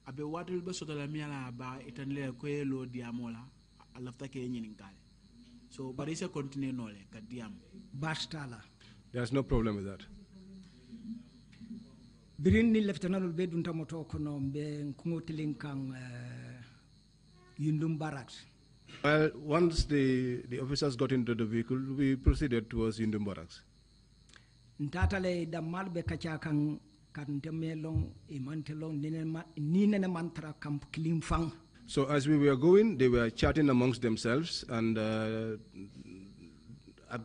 Speaker 4: Abe watul be sotola miala ba itanle ko lo diamola alafta ke nyinin kale so bari se continue nole ka diam
Speaker 5: bastala.
Speaker 3: There's no problem with that.
Speaker 5: Birin ni lieutenant be dunta moto kono be ngotilin kan Yundum barracks.
Speaker 3: Well, once the officers got into the vehicle, we proceeded towards Yundum barracks.
Speaker 5: Ntatale da malbe kacha kan
Speaker 3: So as we were going, they were chatting amongst themselves, and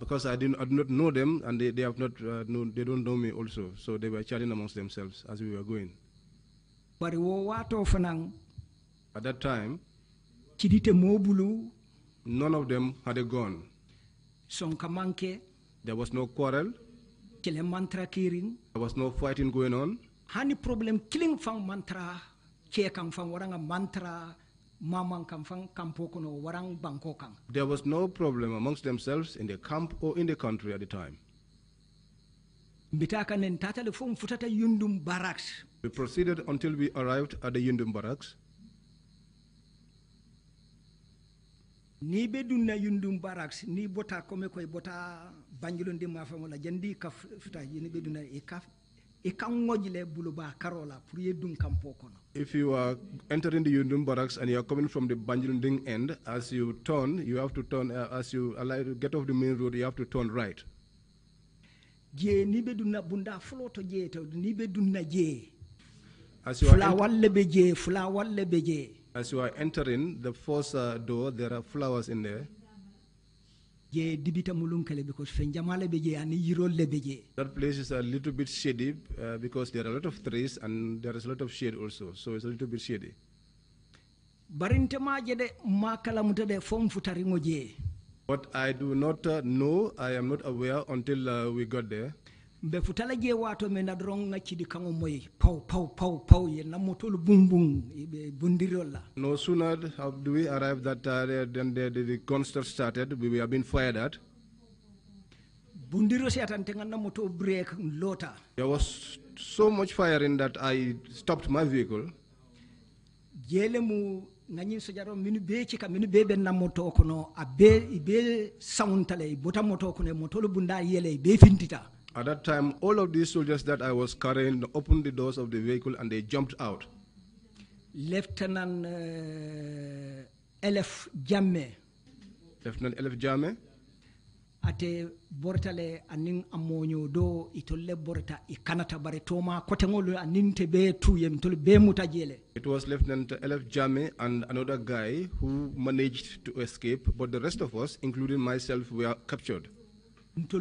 Speaker 3: because I do not know them, and they have not they don't know me also, so they were chatting amongst themselves as we were going. At that time, none of them had a gun.
Speaker 5: Sonkamanke.
Speaker 3: There was no quarrel.
Speaker 5: Kile mantra kiring.
Speaker 3: There was no fighting going on.
Speaker 5: Hani problem killing fang mantra. Che kang fang waranga mantra. Mamang kang fang kampokono warang bangkokang.
Speaker 3: There was no problem amongst themselves in the camp or in the country at the time.
Speaker 5: Mbitaka nentata le fong futata Yundum barracks.
Speaker 3: We proceeded until we arrived at the Yundum barracks.
Speaker 5: Ni be dunna Yundum barracks ni bota kome koy bota Banjulun de mafamola jandi ka futa ni be dunna e kaf e kan ngojle buluba karola pour yedum kampo kono.
Speaker 3: If you are entering the Yundum barracks and you are coming from the Banjulunding end, as you turn, you have to turn, as you allow to get off the main road, you have to turn right.
Speaker 5: Je ni be dunna bunda floto je to ni be dunna je.
Speaker 3: As you are entering the first door, there are flowers in there. That place is a little bit shady because there are a lot of trees and there is a lot of shade also, so it's a little bit shady. But I do not know, I am not aware until we got there. No sooner do we arrive that then the gunshot started, we were being fired at. There was so much firing that I stopped my vehicle. Ngani sojaro minu be chika minu be na moto kono abe sauntale bota moto kono moto bunda yele be fintita. At that time, all of these soldiers that I was carrying opened the doors of the vehicle and they jumped out. Lieutenant Elf Jamme. Lieutenant Elf Jamme. Ate bortale aning amonyo do itolle borta ikanata baretoma kotengolo aninte be tuyem tol be mutajele. It was Lieutenant Elf Jamme and another guy who managed to escape, but the rest of us, including myself, were captured. Out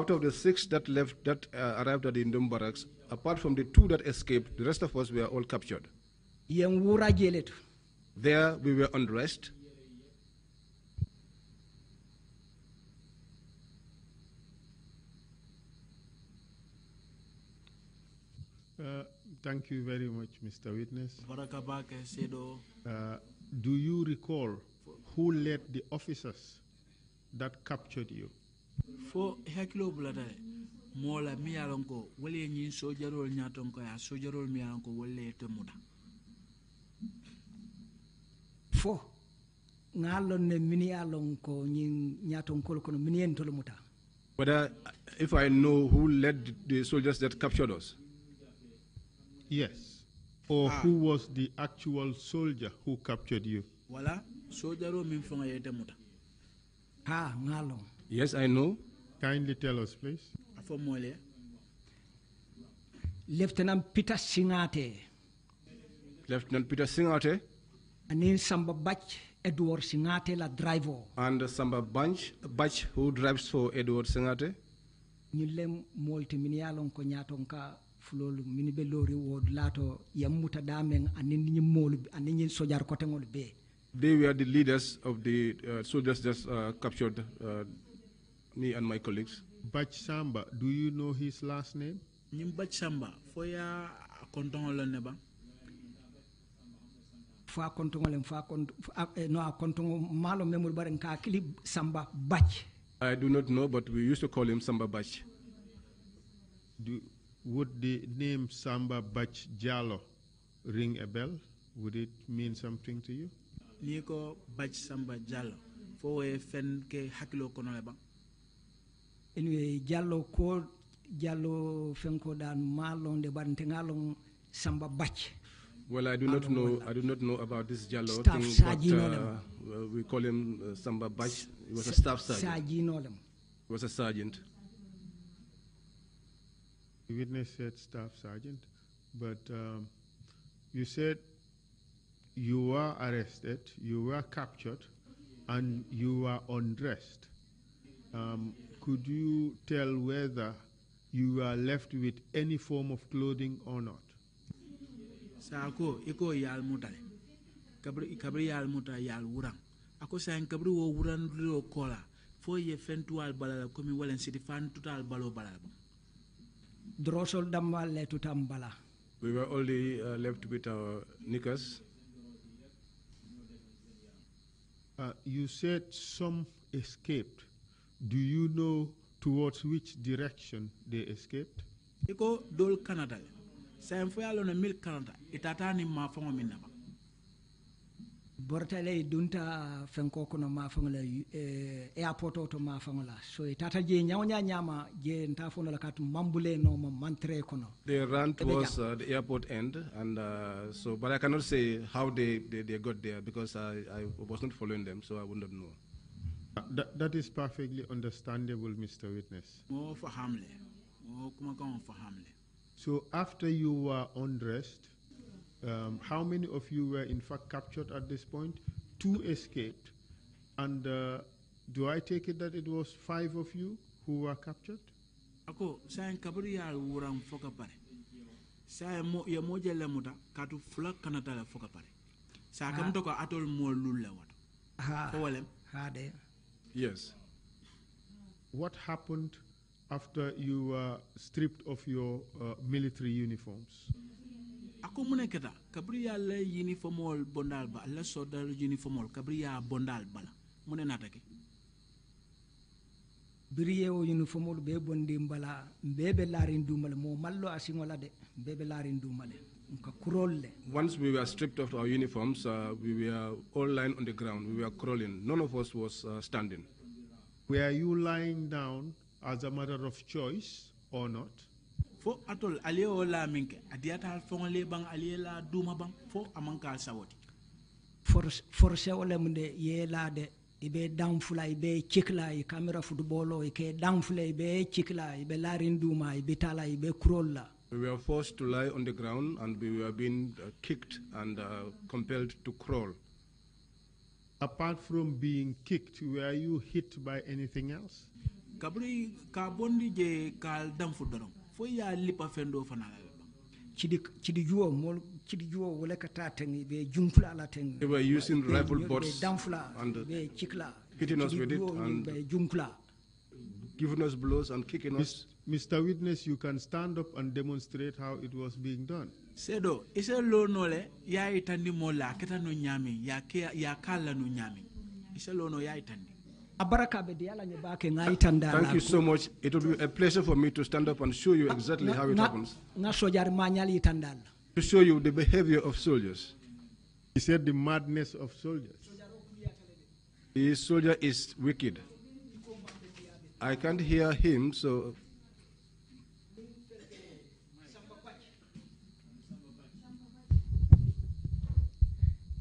Speaker 3: of the 6 that left, that arrived at the Indom barracks, apart from the 2 that escaped, the rest of us were all captured. There we were undressed.
Speaker 2: Thank you very much, Mr. Witness. Do you recall who led the officers that captured you?
Speaker 4: For heklo blada mola mialonko wale nyin sojarol nyatonko ya sojarol mialonko wale temuda.
Speaker 5: Fo ngalon ne minialonko nyin nyatonko kono minientolo muta.
Speaker 3: Whether if I know who led the soldiers that captured us?
Speaker 2: Yes. Or who was the actual soldier who captured you?
Speaker 4: Wala sojaro min fonga yete muta.
Speaker 5: Ha ngalo.
Speaker 3: Yes, I know.
Speaker 2: Kindly tell us, please.
Speaker 4: Afomole.
Speaker 5: Lieutenant Peter Singate.
Speaker 3: Lieutenant Peter Singate.
Speaker 5: Anin Samba Batch Edward Singate la driver.
Speaker 3: And Samba Batch who drives for Edward Singate.
Speaker 5: Nyilem multiminialon ko nyatonka fulolu minibe lori wod lato yamuta damen anin nyimolu anin sojar kotengol be.
Speaker 3: They were the leaders of the soldiers just captured me and my colleagues.
Speaker 2: Bach Samba, do you know his last name?
Speaker 4: Nyim Bach Samba, foya kontongol neba.
Speaker 5: Fa kontongol no kontong malo memul baren ka kili Samba Bach.
Speaker 3: I do not know, but we used to call him Samba Bach.
Speaker 2: Would the name Samba Bach Jallo ring a bell? Would it mean something to you?
Speaker 4: Niko Bach Samba Jallo. For a fen ke hakilo kono leba.
Speaker 5: Anyway, Jallo ko Jallo fenko dan malon de barntengalon Samba Bach.
Speaker 3: Well, I do not know. I do not know about this Jallo
Speaker 5: staff
Speaker 3: thing, but we call him Samba Bach. He was a staff sergeant. He was a sergeant.
Speaker 2: The witness said staff sergeant, but you said you were arrested, you were captured, and you were undressed. Could you tell whether you were left with any form of clothing or not?
Speaker 4: Sako iko yal mutale. kabri yal muta yal wurang ako sayin kabri wo wuran do kola fo ye fentual balala komi walen siti fan total balo balala
Speaker 5: drosol damal le tutam bala.
Speaker 3: We were only left with our knickers.
Speaker 2: You said some escaped. Do you know towards which direction they escaped?
Speaker 4: Iko dol Canada. Sayin fo yalo na mil Canada itata ni ma fango minaba.
Speaker 5: Bortale dunta fenko kono ma fangola airport auto ma fangola so itata je nyawnya nyama je nta fono la katu mambule no mantre kono.
Speaker 3: They ran towards the airport end, and so but I cannot say how they got there because I was not following them, so I would not know.
Speaker 2: That is perfectly understandable, Mr. Witness. So after you were undressed, how many of you were in fact captured at this point? 2 escaped. And do I take it that it was 5 of you who were captured?
Speaker 4: Ako sayin kabri yal wuran foka pare. Sayin mo ya moja le muta katu fula kanata le foka pare. Sa kam to ko atol mo lulle wato. Ko walem?
Speaker 5: Ha de.
Speaker 3: Yes.
Speaker 2: What happened after you were stripped of your military uniforms?
Speaker 4: Ako mune keta kabri ya le uniformol bondal ba le sodal uniformol kabri ya bondal bala mune natake
Speaker 5: biriye o uniformol be bondi mbala bebe larin dumal mo mallo asingola de bebe larin dumale nka kurolle.
Speaker 3: Once we were stripped of our uniforms, we were all lying on the ground. We were crawling. None of us was standing.
Speaker 2: Were you lying down as a matter of choice or not?
Speaker 4: Fo atol aliyo la minke adiata alfongole bang aliela duma bang fo amanka sawoti
Speaker 5: force wala munde yela de ibe damfula ibe cikla i camera footballo ke damfula ibe cikla ibe larin duma ibe tala ibe kurolla.
Speaker 3: We were forced to lie on the ground, and we were being kicked and compelled to crawl.
Speaker 2: Apart from being kicked, were you hit by anything else?
Speaker 4: Kabri ka bondi je kal damfu dorong fo ya lipa fendo fanala
Speaker 5: chidi juo mol chidi juo wala kata tangi be jumpla la tangi.
Speaker 3: They were using rifle butts
Speaker 5: and be chikla
Speaker 3: hitting us with it and
Speaker 5: jumpla
Speaker 3: giving us blows and kicking us.
Speaker 2: Mr. Witness, you can stand up and demonstrate how it was being done.
Speaker 4: Sedo ise lo nole ya itandi mola keta no nyami ya kala no nyami ise lo no ya itandi.
Speaker 3: Thank you so much. It will be a pleasure for me to stand up and show you exactly how it happens. To show you the behavior of soldiers.
Speaker 2: He said the madness of soldiers.
Speaker 3: The soldier is wicked. I can't hear him, so...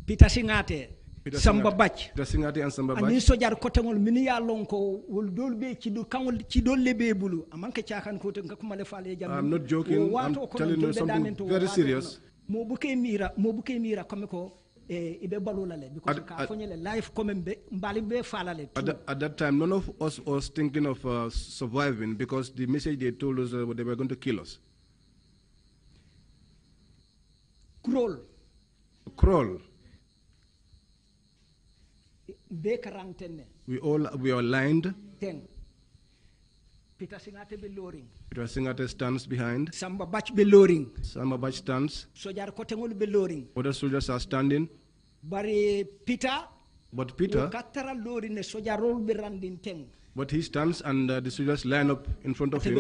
Speaker 5: Peter Singate. Samba Bach.
Speaker 3: And Samba Bach.
Speaker 5: Ani sojar kotengol mini ya lonko wol dolbe ci do kangol ci dolle be bulu amanke ciakan ko tan kuma le fale jam.
Speaker 3: I'm not joking. I'm telling you something very serious.
Speaker 5: Mo buke mira comme ko ibe balulale because ka fonyele life comme be mbali be falale.
Speaker 3: At that time none of us was thinking of surviving because the message they told us they were going to kill us. Crawl. We are lined.
Speaker 5: Peter
Speaker 3: Singate stands behind.
Speaker 5: Samba Bach be loring.
Speaker 3: Samba Bach stands.
Speaker 5: Sojar kotengol be loring.
Speaker 3: Other soldiers are standing.
Speaker 5: But Peter katara lori ne sojarol be randin teng.
Speaker 3: But he stands and the soldiers line up in front of him.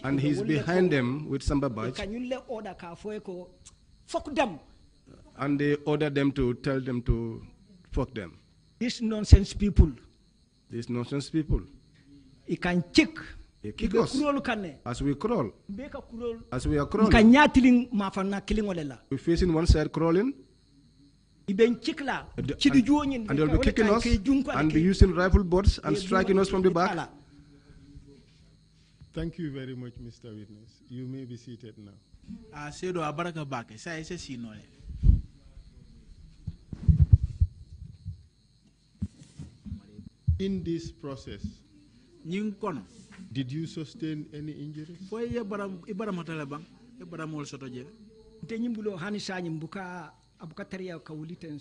Speaker 3: And he's behind them with Samba Bach.
Speaker 5: Fuck them.
Speaker 3: And they order them to tell them to fuck them.
Speaker 5: These nonsense people.
Speaker 3: These nonsense people.
Speaker 5: He can kick.
Speaker 3: They kick us as we crawl. As we are crawling. We're facing one side crawling. And they'll be kicking us and be using rifle butts and striking us from the back.
Speaker 2: Thank you very much, Mr. Witness. You may be seated now. In this process, did you sustain any injuries?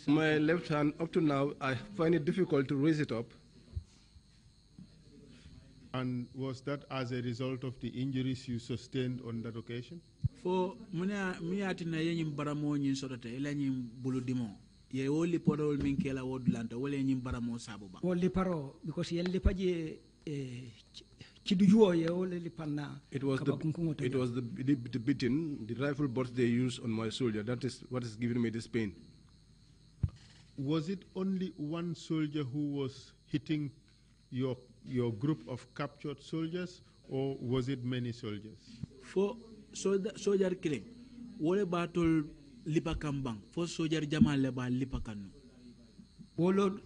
Speaker 3: My left hand, up to now, I find it difficult to raise it up.
Speaker 2: And was that as a result of the injuries you sustained on that occasion?
Speaker 4: For miatina yenyim baramo nyin sodote elenyim buludimo ye woli podol min kela wodulanta wala yenyim baramo sabuba
Speaker 5: woli paro because ye lipaje kidujuo ye woli lipanna
Speaker 3: it was the beating, the rifle bullets they used on my soldier. That is what is giving me this pain.
Speaker 2: Was it only one soldier who was hitting your group of captured soldiers, or was it many soldiers?
Speaker 4: For soldier killing, wole battle lipa kambang, for soldier jamal leba lipa kanu.
Speaker 5: Wolo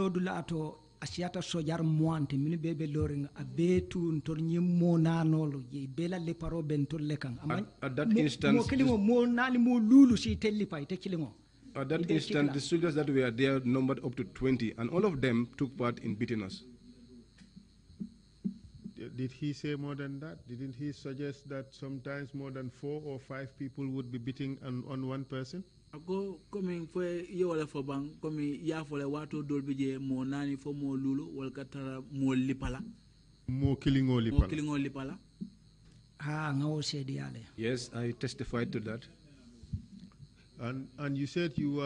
Speaker 5: dulato asiata soldier muante mini bebe loring abetu ntornyi monanolo ye bela leparo bentol lekang.
Speaker 3: At that instance,
Speaker 5: mo kilimo mo nani mo lulu si telipa ite kilingo.
Speaker 3: At that instant, the soldiers that were there numbered up to 20, and all of them took part in beating us.
Speaker 2: Did he say more than that? Didn't he suggest that sometimes more than 4 or 5 people would be beating on one person?
Speaker 4: Ako coming for you for bang, coming ya for a water dolbije mo nani for mo lulu, walkatara mo lipala.
Speaker 2: More killing all lipala.
Speaker 4: More killing all lipala.
Speaker 5: Ah, no said diale.
Speaker 3: Yes, I testified to that.
Speaker 2: And you said you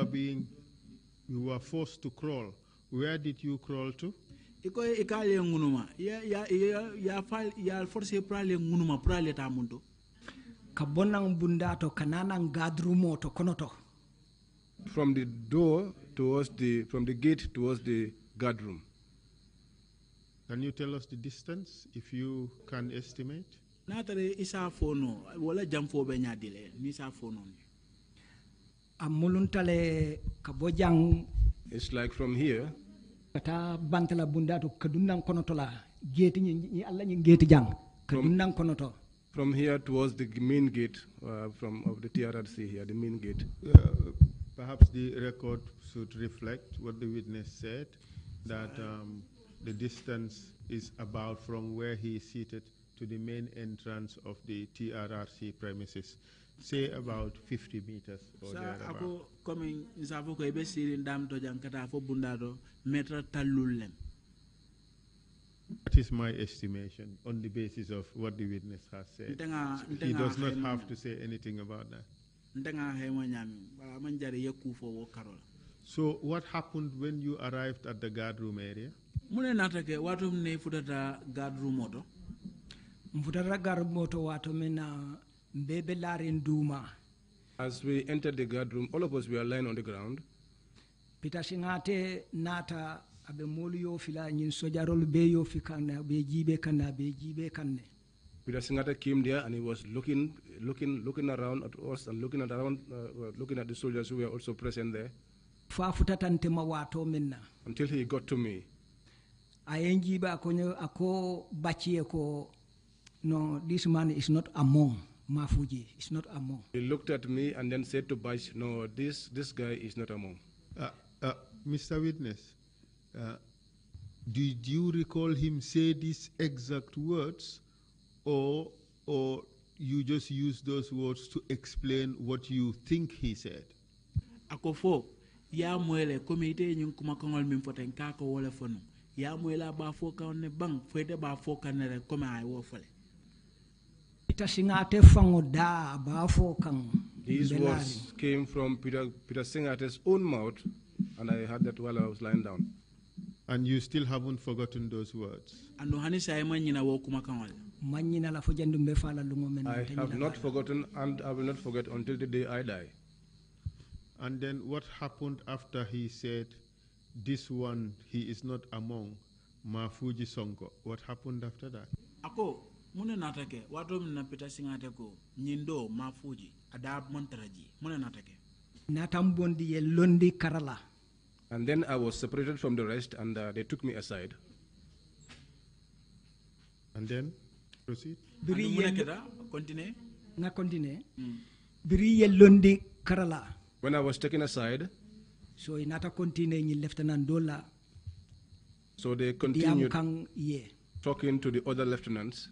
Speaker 2: were forced to crawl. Where did you crawl to?
Speaker 4: Iko ikale ngunuma ya force prale ngunuma prale ta munto
Speaker 5: kabonang bundato kananang gadrumo to konoto
Speaker 3: from the door towards from the gate towards the guard room.
Speaker 2: Can you tell us the distance if you can estimate?
Speaker 4: Natare isa fono wala jamfo be nyadile ni sa fono
Speaker 5: amuluntale kabojang.
Speaker 3: It's like from here.
Speaker 5: Kata bantala bundato kadunang konotola gate ni alla ni gate jang kadunang konoto.
Speaker 3: From here towards the main gate of the TRRC here, the main gate.
Speaker 2: Perhaps the record should reflect what the witness said, that the distance is about from where he is seated to the main entrance of the TRRC premises. Say about 50 meters or thereabout.
Speaker 4: Ako coming isafo ko ibe sirin dam to jang kata fo bundado metra talulem.
Speaker 2: That is my estimation on the basis of what the witness has said. He does not have to say anything about that. So what happened when you arrived at the guard room area?
Speaker 3: As we entered the guard room, all of us were lying on the ground.
Speaker 5: Abe molu yo fila nyin sojarol be yo fikana be jibe kana be jibe kanne.
Speaker 3: Peter Singata came there and he was looking around at us and looking at the soldiers who were also present there.
Speaker 5: Fa futatante mawato minna.
Speaker 3: Until he got to me.
Speaker 5: Ayenjibe ako bachi ko no, this man is not among Mafuji. It's not among.
Speaker 3: He looked at me and then said to Bach, no, this guy is not among.
Speaker 2: Mr. Witness. Did you recall him say these exact words, or you just use those words to explain what you think he said?
Speaker 4: Akofo ya mwele komite nyun kuma kongol min foten kako wole fonu ya mwele ba fo ka ne bang fete ba fo ka ne koma ay wo fole
Speaker 5: ita singate fango da ba fo kan.
Speaker 3: These words came from Peter Singate's own mouth, and I heard that while I was lying down.
Speaker 2: And you still haven't forgotten those words?
Speaker 3: I have not forgotten, and I will not forget until the day I die.
Speaker 2: And then what happened after he said, this one, he is not among Mafuji Sonko? What happened after that?
Speaker 4: Ako, mune natake, watu mna Peter Singate ko, nyindo Mafuji, adab montaraji, mune natake.
Speaker 5: Natambondi ye londi karala.
Speaker 3: And then I was separated from the rest, and they took me aside.
Speaker 2: And then, proceed.
Speaker 4: Continue.
Speaker 3: When I was taken aside,
Speaker 5: so inata continue ni Lieutenant Dola.
Speaker 3: So they continued talking to the other lieutenants.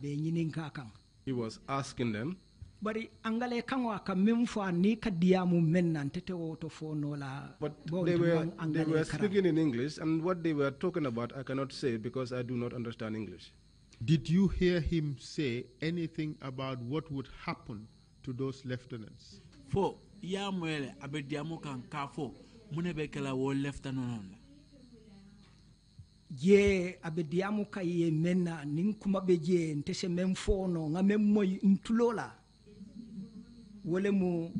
Speaker 3: He was asking them,
Speaker 5: bari angale kanwa ka memfo ni ka diamu mennan tete woto fo no la.
Speaker 3: But they were speaking in English, and what they were talking about I cannot say because I do not understand English.
Speaker 2: Did you hear him say anything about what would happen to those lieutenants?
Speaker 4: Fo ya mwele abe diamu kan kafo munebe kala wo lieutenant.
Speaker 5: Je abe diamu ka ye menna nin kuma be je ntese memfo no nga memmoy ntulola. Wole mu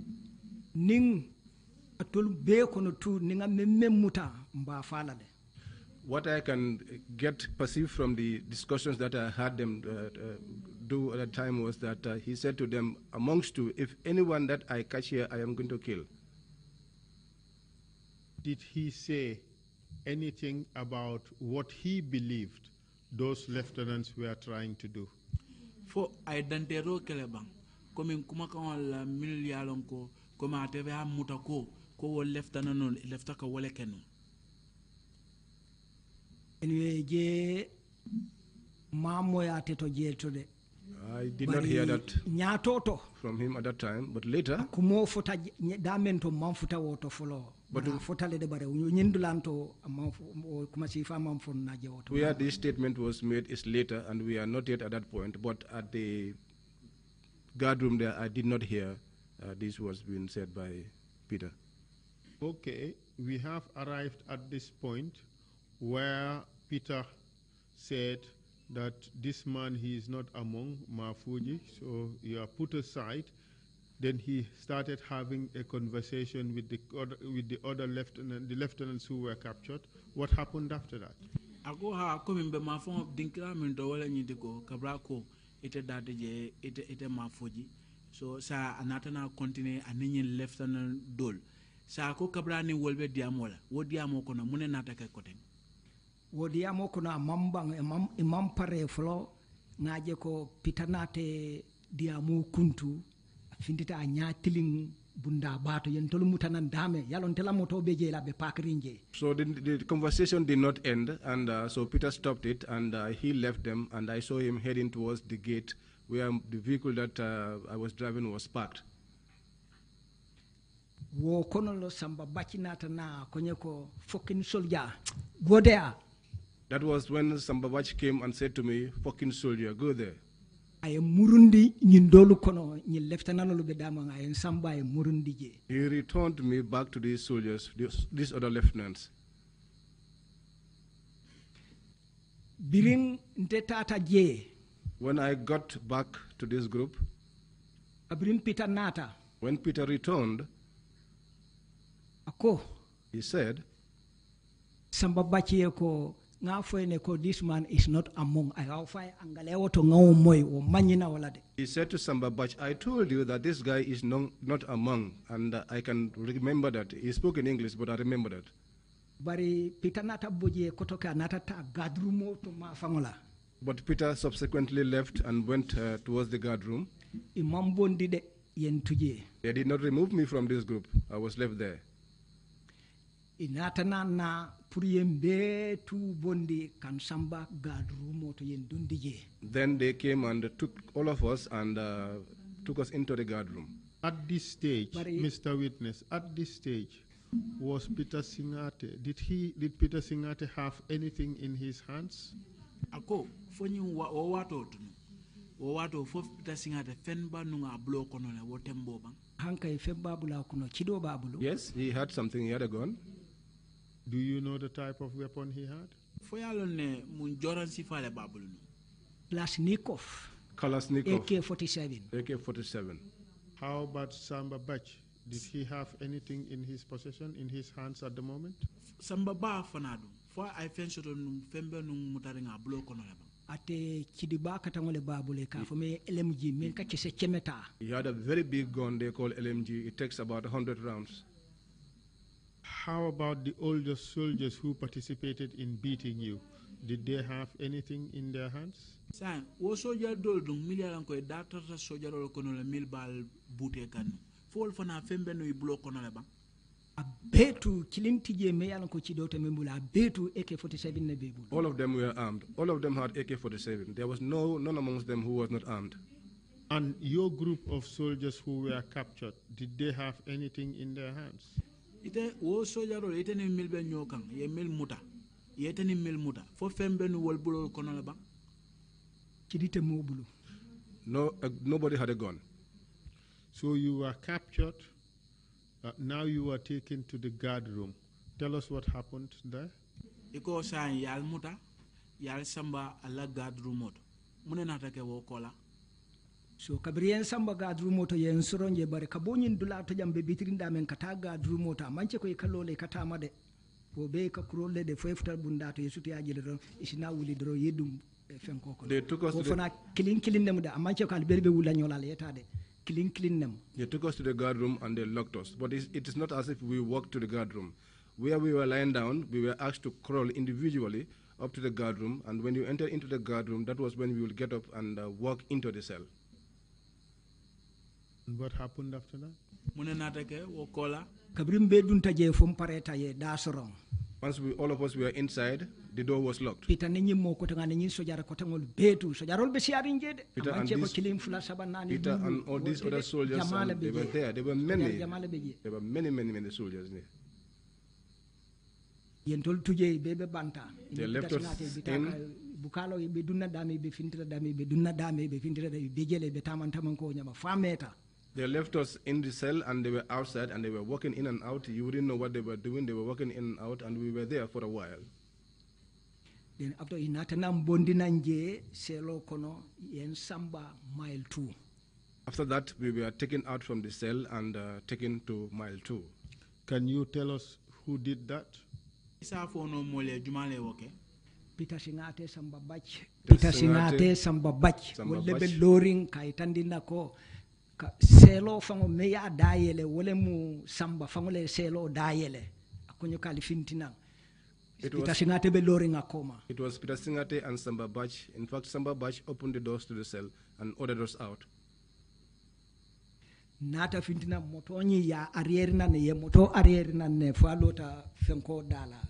Speaker 5: ning atol be kono tu ninga memmuta mba falade.
Speaker 3: What I can perceive from the discussions that I had them do at the time was that he said to them, amongst you, if anyone that I catch here, I am going to kill.
Speaker 2: Did he say anything about what he believed those lieutenants were trying to do?
Speaker 4: For identiero kelebang, comme kuma kan la milyalon ko, comme ateve ha mutako ko lieutenant no leftaka wole kenu.
Speaker 5: Anyway, je mamo ya teto je tode.
Speaker 3: I did not hear that from him at that time, but later.
Speaker 5: Kumo fota damento manfuta woto folo. But fota le de bare nyindulanto kuma sifa manfon na je woto.
Speaker 3: Where this statement was made is later, and we are not yet at that point. But at the guard room there, I did not hear this was being said by Peter.
Speaker 2: Okay, we have arrived at this point where Peter said that this man, he is not among Mafuji, so you are put aside. Then he started having a conversation with the other lieutenants who were captured. What happened after that?
Speaker 4: Ako ha komi be mafon dinkira minto wala nyindi ko kabrako ite date je ite Mafuji. So sa anatana continue aninyin lieutenant dol. Sa ko kabrani wolbe diamola. Wo diamo kono mune nataka koten.
Speaker 5: Wodi amo kuna mambang imam pare flo ngaje ko pitanate diamu kuntu findita anya tiling bunda bato yen tolu mutanan dame yalon tela moto beje la be pakrinje.
Speaker 3: So the conversation did not end, and so Peter stopped it, and he left them, and I saw him heading towards the gate where the vehicle that I was driving was parked.
Speaker 5: Wo kono lo samba bachinata na konyeko fucking soldier go there.
Speaker 3: That was when Sambabach came and said to me, fucking soldier, go there.
Speaker 5: I am Murundi nyindolu kono nyi lieutenant lo bedama I am samba I Murundi je.
Speaker 3: He returned me back to these soldiers, these other lieutenants.
Speaker 5: Biring ntetata je.
Speaker 3: When I got back to this group,
Speaker 5: Abrim Peter Nata.
Speaker 3: When Peter returned,
Speaker 5: Ako.
Speaker 3: He said,
Speaker 5: Sambabachi ko this man is not among.
Speaker 3: He said to Sambabach, I told you that this guy is not among, and I can remember that. He spoke in English, but I remember that. But Peter subsequently left and went towards the guard room. They did not remove me from this group. I was left there. Then they came and took all of us and took us into the guard room.
Speaker 2: At this stage, Mr. Witness, at this stage, was Peter Singate, did Peter Singate have anything in his hands?
Speaker 4: Ako fonyi wato fo Peter Singate fenba nunga blo kono le wotembo bang.
Speaker 5: Hanka fenba bula kono chido babulu.
Speaker 3: Yes, he had something. He had a gun.
Speaker 2: Do you know the type of weapon he had?
Speaker 5: Kalashnikov. AK-47.
Speaker 3: AK-47.
Speaker 2: How about Samba Bach? Did he have anything in his possession, in his hands at the moment?
Speaker 4: Samba Ba fanado. For I fensho num fembe num mutaringa blow kono leba.
Speaker 5: Ate chidiba katangole babule ka for me LMG men ka chese chemeta.
Speaker 3: He had a very big gun they call LMG. It takes about 100 rounds.
Speaker 2: How about the older soldiers who participated in beating you? Did they have anything in their hands?
Speaker 4: San, wo soldier dol dung miliaran ko data soldier ol kono la milbal bute kan. Fol fana fembe no iblo kono la ba.
Speaker 5: A betu kilinti je me yalan ko chidote membula betu AK-47 ne bebu.
Speaker 3: All of them were armed. All of them had AK-47. There was none amongst them who was not armed.
Speaker 2: And your group of soldiers who were captured, did they have anything in their hands?
Speaker 4: Ite wo soldier ite ni milbe nyokang ye mil muta yete ni mil muta fo fembe nu wol bulo kono la ba
Speaker 5: kidite mobulu.
Speaker 3: No, nobody had a gun.
Speaker 2: So you were captured. Now you were taken to the guard room. Tell us what happened there.
Speaker 4: Iko sa yal muta yal samba ala guard room moto mune nata ke wo kola.
Speaker 5: So kabriyen samba gadru moto yen soronje bare kabonyin dula to jambe bitirinda men kata gadru moto manche ko kalole kata made wo be ka kurole de feftar bunda to yesuti aje do isina wuli do yedum fenko ko
Speaker 3: They took us to
Speaker 5: fona kilin nem de manche ko alberbe wula nyola letade kilin nem.
Speaker 3: They took us to the guard room and they locked us. But it is not as if we walked to the guard room. Where we were lying down, we were asked to crawl individually up to the guard room, and when you enter into the guard room, that was when we would get up and walk into the cell.
Speaker 2: And what happened after that?
Speaker 4: Mune nata ke wo kola.
Speaker 5: Kabrim be dunta je fum pareta ye da sorong.
Speaker 3: Once all of us were inside, the door was locked.
Speaker 5: Peter nenyi mo ko tanga nenyi sojar ko tangol betu sojarol be siarin jede
Speaker 3: Peter
Speaker 5: manche ko kilim fula sabanani
Speaker 3: Peter and all these other soldiers, they were there. There were many. There were many soldiers there.
Speaker 5: Yentol tuje bebe banta.
Speaker 3: They left us in.
Speaker 5: Bukalo be dunna dami be fintira dami be dunna dami be fintira be jele be tamantaman ko nyama fameta.
Speaker 3: They left us in the cell and they were outside and they were walking in and out. You wouldn't know what they were doing. They were walking in and out and we were there for a while.
Speaker 5: Then after inatanam bondi nanje selo kono yen samba mile 2.
Speaker 3: After that, we were taken out from the cell and taken to mile 2.
Speaker 2: Can you tell us who did that?
Speaker 4: Isa fono mole jumale woke.
Speaker 5: Peter Singate samba bach. Peter Singate samba bach. Wolle be loring kay tandina ko selo fango meya dayele wole mu samba fangole selo dayele akonyo kali fintina. Peter Singate be loring akoma.
Speaker 3: It was Peter Singate and Samba Bach. In fact, Samba Bach opened the doors to the cell and ordered us out.
Speaker 5: Nata fintina motoni ya arrière na ne moto arrière na ne fo alota fenko dala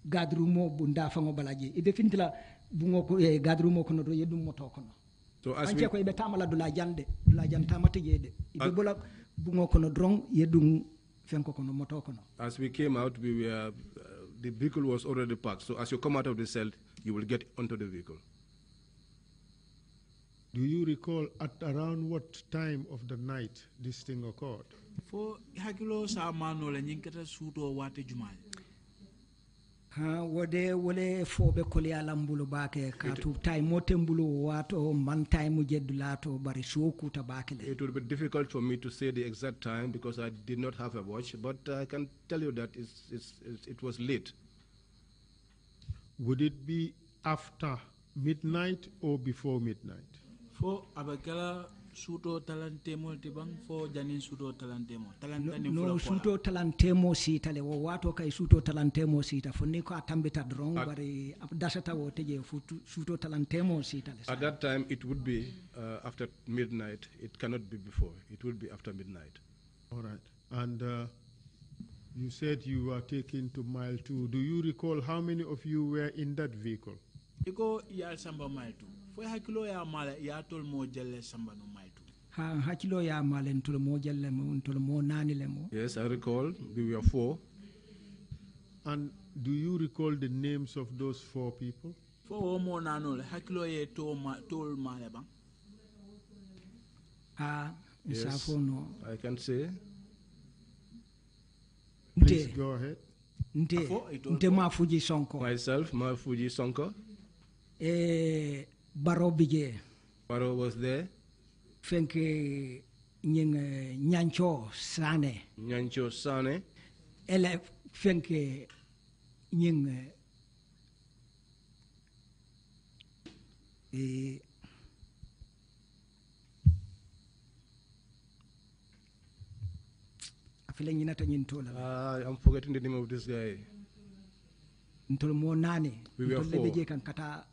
Speaker 5: gadrumo bunda fango balaji ibe fintila bungo ko gadrumo kono do yedum moto kono
Speaker 3: so as
Speaker 5: we ko ibe tamala dula janta mate jede ibe bola bungo kono drong yedum fenko kono moto kono.
Speaker 3: As we came out, we were the vehicle was already parked. So as you come out of the cell, you will get onto the vehicle.
Speaker 2: Do you recall at around what time of the night this thing occurred?
Speaker 4: Fo hakilo sa mano le nyinkata suto wate jumal.
Speaker 5: Wode fobe koli alambulu bake katu time motembulu wato man time jedulato bari soku tabakele.
Speaker 3: It would be difficult for me to say the exact time because I did not have a watch, but I can tell you that it was late.
Speaker 2: Would it be after midnight or before midnight?
Speaker 4: Fo abakala suto talantemo tibang fo janin suto talantemo
Speaker 5: no suto talantemo sita le wato kay suto talantemo sita fonni ko atambita drong bari dasata wo teje suto talantemo sita le.
Speaker 3: At that time it would be after midnight. It cannot be before. It would be after midnight.
Speaker 2: All right. And you said you were taken to mile 2. Do you recall how many of you were in that vehicle?
Speaker 4: Iko ya samba mile 2. Fo hakilo ya mala ya tol mo jelle samba no mile 2.
Speaker 5: Hakilo ya mala ntol mo jelle mo ntol mo nani le mo.
Speaker 3: Yes, I recall. We were 4.
Speaker 2: And do you recall the names of those 4 people?
Speaker 4: Fo mo nanol hakilo ye tol male bang.
Speaker 3: Yes, I can say.
Speaker 2: Please go ahead.
Speaker 5: Nte Mafuji Sonko.
Speaker 3: Myself, Mafuji Sonko.
Speaker 5: Baro Bije.
Speaker 3: Baro was there.
Speaker 5: Fenke Nyancho Sane.
Speaker 3: Nyancho Sane.
Speaker 5: Ele Fenke Nying
Speaker 3: I'm forgetting the name of this guy.
Speaker 5: We
Speaker 3: were 4.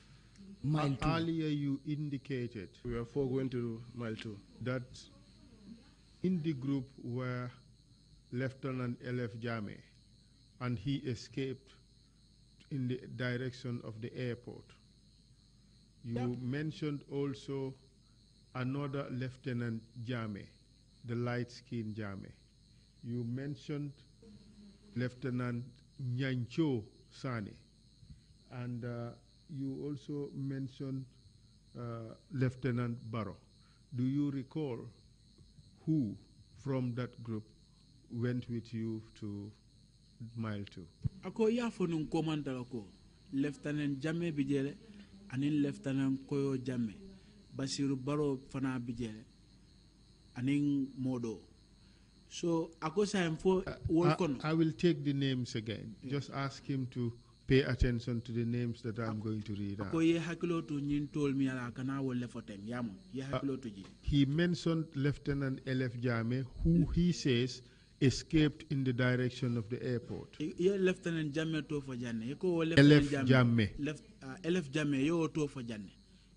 Speaker 2: Earlier you indicated
Speaker 3: we were 4 going to mile 2.
Speaker 2: That in the group were Lieutenant L.F. Jame, and he escaped in the direction of the airport. You mentioned also another Lieutenant Jame, the light-skinned Jame. You mentioned Lieutenant Nyancho Sane, and you also mentioned Lieutenant Barrow. Do you recall who from that group went with you to Mile 2?
Speaker 4: Ako ya fonun komanda ko Lieutenant Jame bijele anin Lieutenant Koyo Jame Basiru Barrow fana bijele anin Modo. So ako sa info
Speaker 2: I will take the names again. Just ask him to pay attention to the names that I'm going to read out. He mentioned Lieutenant L.F. Jame, who he says escaped in the direction of the airport.
Speaker 4: Lieutenant Jame to for Jane.
Speaker 2: L.F. Jame.
Speaker 4: L.F. Jame, yo to for Jane.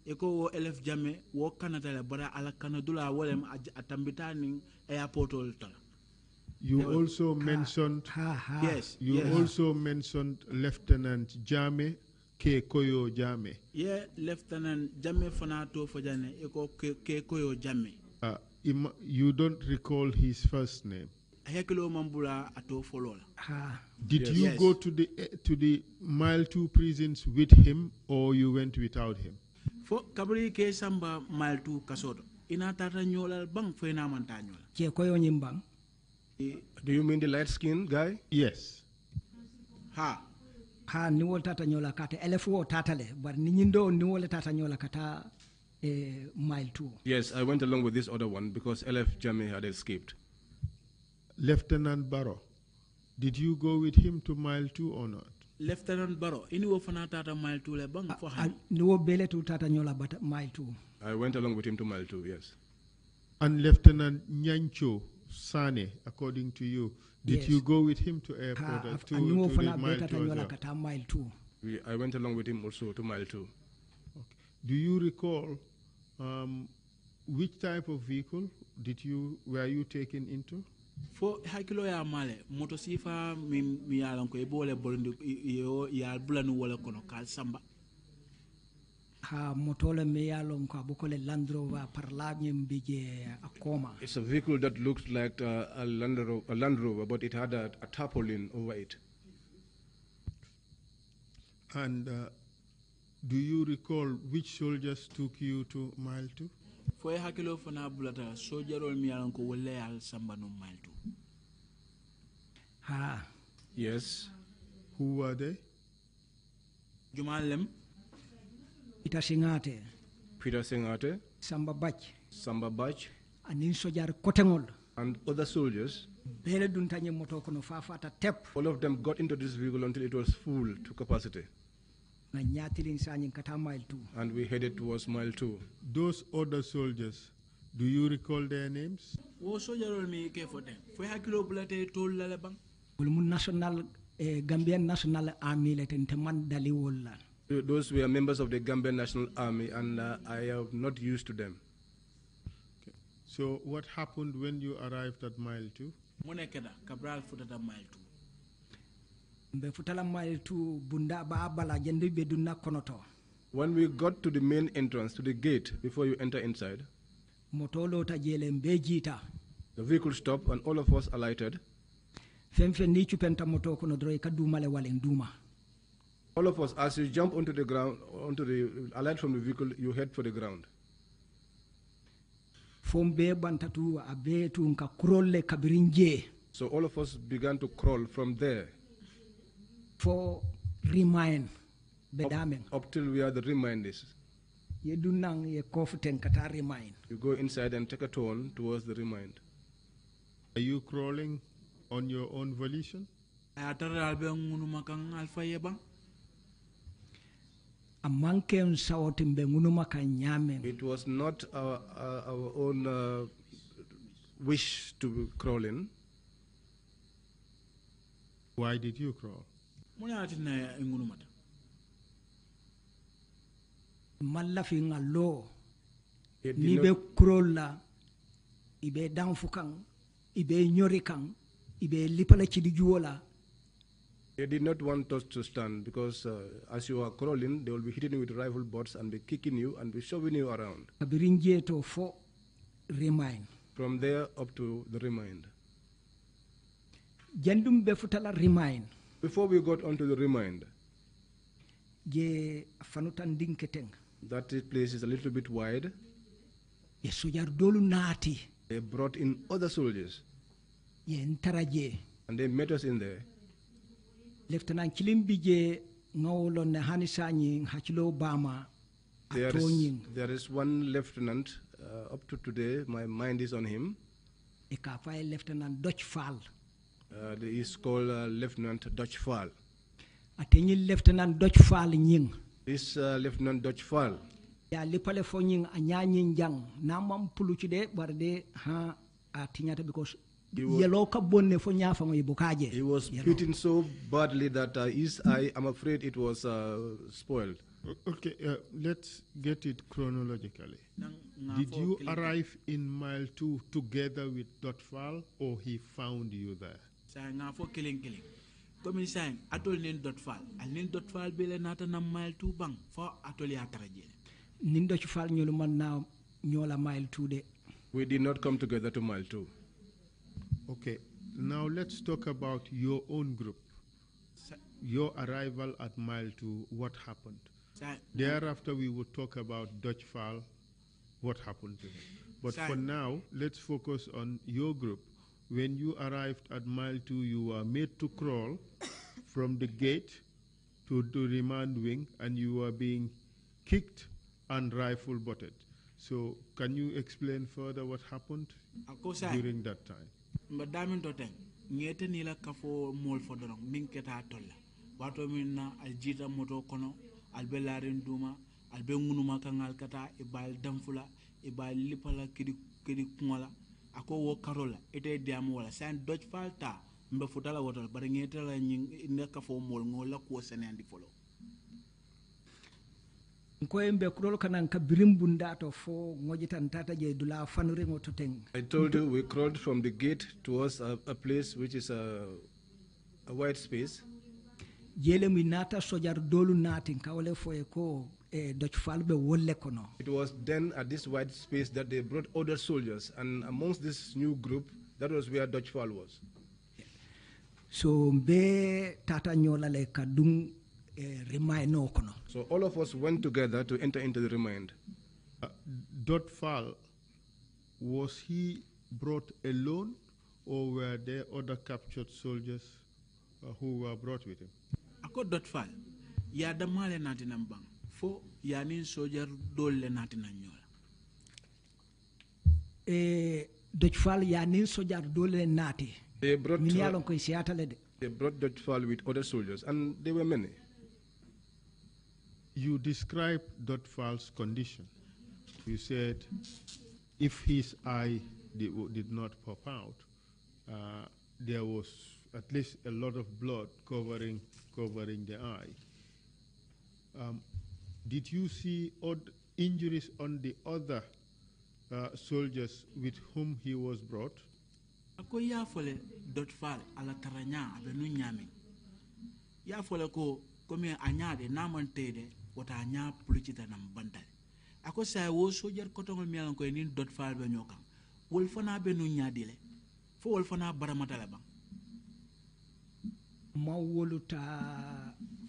Speaker 4: Eko L.F. Jame, wo Canada, bara ala Canadula, walem atambitani airport oltala.
Speaker 2: You also mentioned
Speaker 4: yes.
Speaker 2: You also mentioned Lieutenant Jame K. Koyo Jame.
Speaker 4: Yeah, Lieutenant Jame Fanato Fajane Eko K. Koyo Jame.
Speaker 2: You don't recall his first name.
Speaker 4: Hekelo Mambula Ato Folola.
Speaker 2: Did you go to the Mile 2 prisons with him, or you went without him?
Speaker 4: For Kabri K. Samba Mile 2 Kasodo. Ina tata nyola bang fena mantanyola.
Speaker 5: Ke Koyo Nyimbang.
Speaker 3: Do you mean the light-skinned guy?
Speaker 2: Yes.
Speaker 5: Ha ni wol tata nyola kata LFO tata le but ni nyindo ni wol tata nyola kata Mile 2.
Speaker 3: Yes, I went along with this other one because LF Jame had escaped.
Speaker 2: Lieutenant Barrow, did you go with him to Mile 2 or not?
Speaker 4: Lieutenant Barrow, ini wo fana tata Mile 2 le bang for han.
Speaker 5: Ni wo bele tu tata nyola but Mile 2.
Speaker 3: I went along with him to Mile 2, yes.
Speaker 2: And Lieutenant Nyancho Sane, according to you, did you go with him to airport to the Mile 2?
Speaker 3: I went along with him also to Mile 2.
Speaker 2: Okay. Do you recall which type of vehicle were you taken into?
Speaker 4: For hakilo ya male motosifa mi yalan ko e bole bolndi yo ya bulanu wala kono kal samba.
Speaker 3: It's a vehicle that looks like a Land Rover, but it had a tarpaulin over it.
Speaker 2: And do you recall which soldiers took you to Mile 2?
Speaker 4: For a hakilo fana bulata soldier ol mi yalan ko wolle al samba no Mile 2.
Speaker 3: Yes.
Speaker 2: Who were they?
Speaker 4: Jumalem.
Speaker 5: Peter Singate,
Speaker 2: Samba
Speaker 3: Bach,
Speaker 5: anin sojar kotengol,
Speaker 3: and other soldiers. All of them got into this vehicle until it was full to capacity. And we headed towards Mile 2.
Speaker 2: Those other soldiers, do you recall their names?
Speaker 5: National Gambian National Army dali
Speaker 3: those were members of the Gambian National Army, and I am not used to them.
Speaker 2: Okay. So what happened when you arrived at Mile 2?
Speaker 4: Cabral futata Mile 2.
Speaker 5: Be futala Mile 2 bunda ba bala jende be dunna konoto.
Speaker 3: When we got to the main entrance, to the gate, before you enter inside,
Speaker 5: motolo ta jele mbejita.
Speaker 3: The vehicle stopped and all of us alighted.
Speaker 5: Femfe ni chupenta moto kono droy kaduma le wale nduma.
Speaker 3: All of us, as you jump onto the ground, alight from the vehicle, you head for the ground. So all of us began to crawl from there.
Speaker 5: For remind,
Speaker 3: up till we are the reminders. You go inside and take a turn towards the remind.
Speaker 2: Are you crawling on your own volition?
Speaker 3: It was not our own wish to crawl in.
Speaker 2: Why did you crawl?
Speaker 5: Nibe crawl ibe down fukang ibe nyori kang ibe lipala chidi juola
Speaker 3: They did not want us to stand because as you are crawling, they will be hitting you with rifle butts and be kicking you and be shoving you around. From there up to the remind. Before we got onto the remind, that place is a little bit wide. They brought in other soldiers. And they met us in there.
Speaker 5: Lieutenant Chilimbije ngawolon Hanisani Hachilo Bama.
Speaker 3: There is one lieutenant up to today. My mind is on him.
Speaker 5: Lieutenant Dutch Fall.
Speaker 3: He is called Lieutenant Dutch Fall.
Speaker 5: Lieutenant Dutch Fall nying.
Speaker 3: This Lieutenant Dutch Fall.
Speaker 5: Ya lipale fo nying anyanyin jang namam puluchide barde ha atinyata because he
Speaker 3: was beaten so badly that his eye, I'm afraid it was spoiled.
Speaker 2: Okay, let's get it chronologically. Did you arrive in mile 2 together with Dotfal, or he found you there?
Speaker 3: We did not come together to mile 2.
Speaker 2: Okay, now let's talk about your own group. Your arrival at mile 2, what happened? Thereafter, we will talk about Dutch Fall, what happened to him. But for now, let's focus on your group. When you arrived at mile 2, you were made to crawl from the gate to the remand wing, and you were being kicked and rifle-butted. So can you explain further what happened during that time?
Speaker 4: Mbadamin toten ngete nila kafo mol fodorong minketa tolla wato minna aljita moto kono albelarin duma albe ngunuma kangal kata ibal damfula ibal lipala kidi kungola ako wo karola ete diam wala san doj falta mbe futala wotol bar ngete la ne kafo mol ngola ko senendi folo
Speaker 5: I told you
Speaker 3: we crawled from the gate towards a place which is a wide space.
Speaker 5: It
Speaker 3: was then at this wide space that they brought other soldiers, and amongst this new group, that was where Dutch Fall was.
Speaker 5: So
Speaker 3: so all of us went together to enter into the remand.
Speaker 2: Dot Fall, was he brought alone, or were there other captured soldiers who were brought with him?
Speaker 4: Ako Dot Fall, ya damale nati nambang, fo ya nin soldier dole nati nanyola.
Speaker 5: Dutch Fall ya nin soldier dole nati.
Speaker 3: They brought Dutch Fall with other soldiers, and there were many.
Speaker 2: You described Dot Fall's condition. You said if his eye did not pop out, there was at least a lot of blood covering the eye. Did you see injuries on the other soldiers with whom he was brought?
Speaker 4: Ako ya fole Dot Fall ala taranya abenu nyame. Ya fole ko kome anyade namantede wata anya pulichita na mbandale. Ako sa wo soldier kotongol mialan ko ni Dot Fall be nyokan. Wol fana benu nyadile. Fo wol fana baramatala bang.
Speaker 5: Ma woluta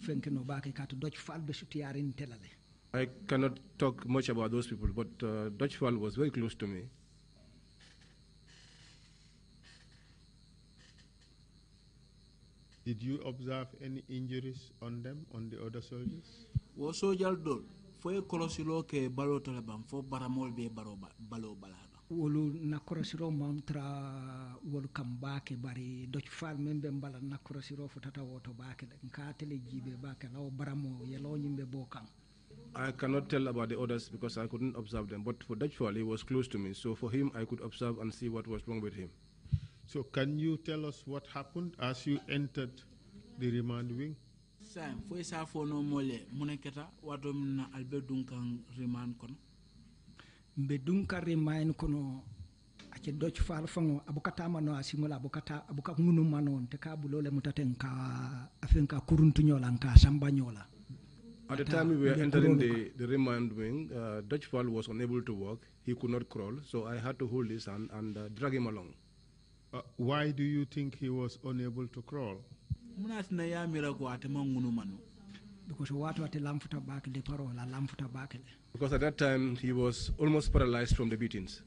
Speaker 5: fenkeno bake kat Dutch Fall be sutiarin telale.
Speaker 3: I cannot talk much about those people, but Dutch Fall was very close to me.
Speaker 2: Did you observe any injuries on them, on the other soldiers?
Speaker 4: Wo soldier dol fo e kolosilo ke balo tole bam fo baramol be balo balaba.
Speaker 5: Wolu na korosiro mantra wolu kambake bari Dutch Fall membe mbala na korosiro fo tata woto bake nka tele jibe bake law baramo yelo nyimbe bokan.
Speaker 3: I cannot tell about the others because I couldn't observe them, but for Dutch Fall he was close to me, so for him I could observe and see what was wrong with him.
Speaker 2: So can you tell us what happened as you entered the remand wing?
Speaker 4: Sam, fo sa fo no mole muneketa wato na albe dunkan remand kono.
Speaker 5: Mbe dunka remand kono ace Dutch fal fango abukata mano asingola abuka ngunu mano te ka bulole mutaten ka afenka kuruntu nyola nka samba nyola.
Speaker 3: At the time we were entering the remand wing, Dutch Fall was unable to walk. He could not crawl, so I had to hold his hand and drag him along.
Speaker 2: Why do you think he was unable to crawl?
Speaker 3: Because at that time he was almost paralyzed from the beatings.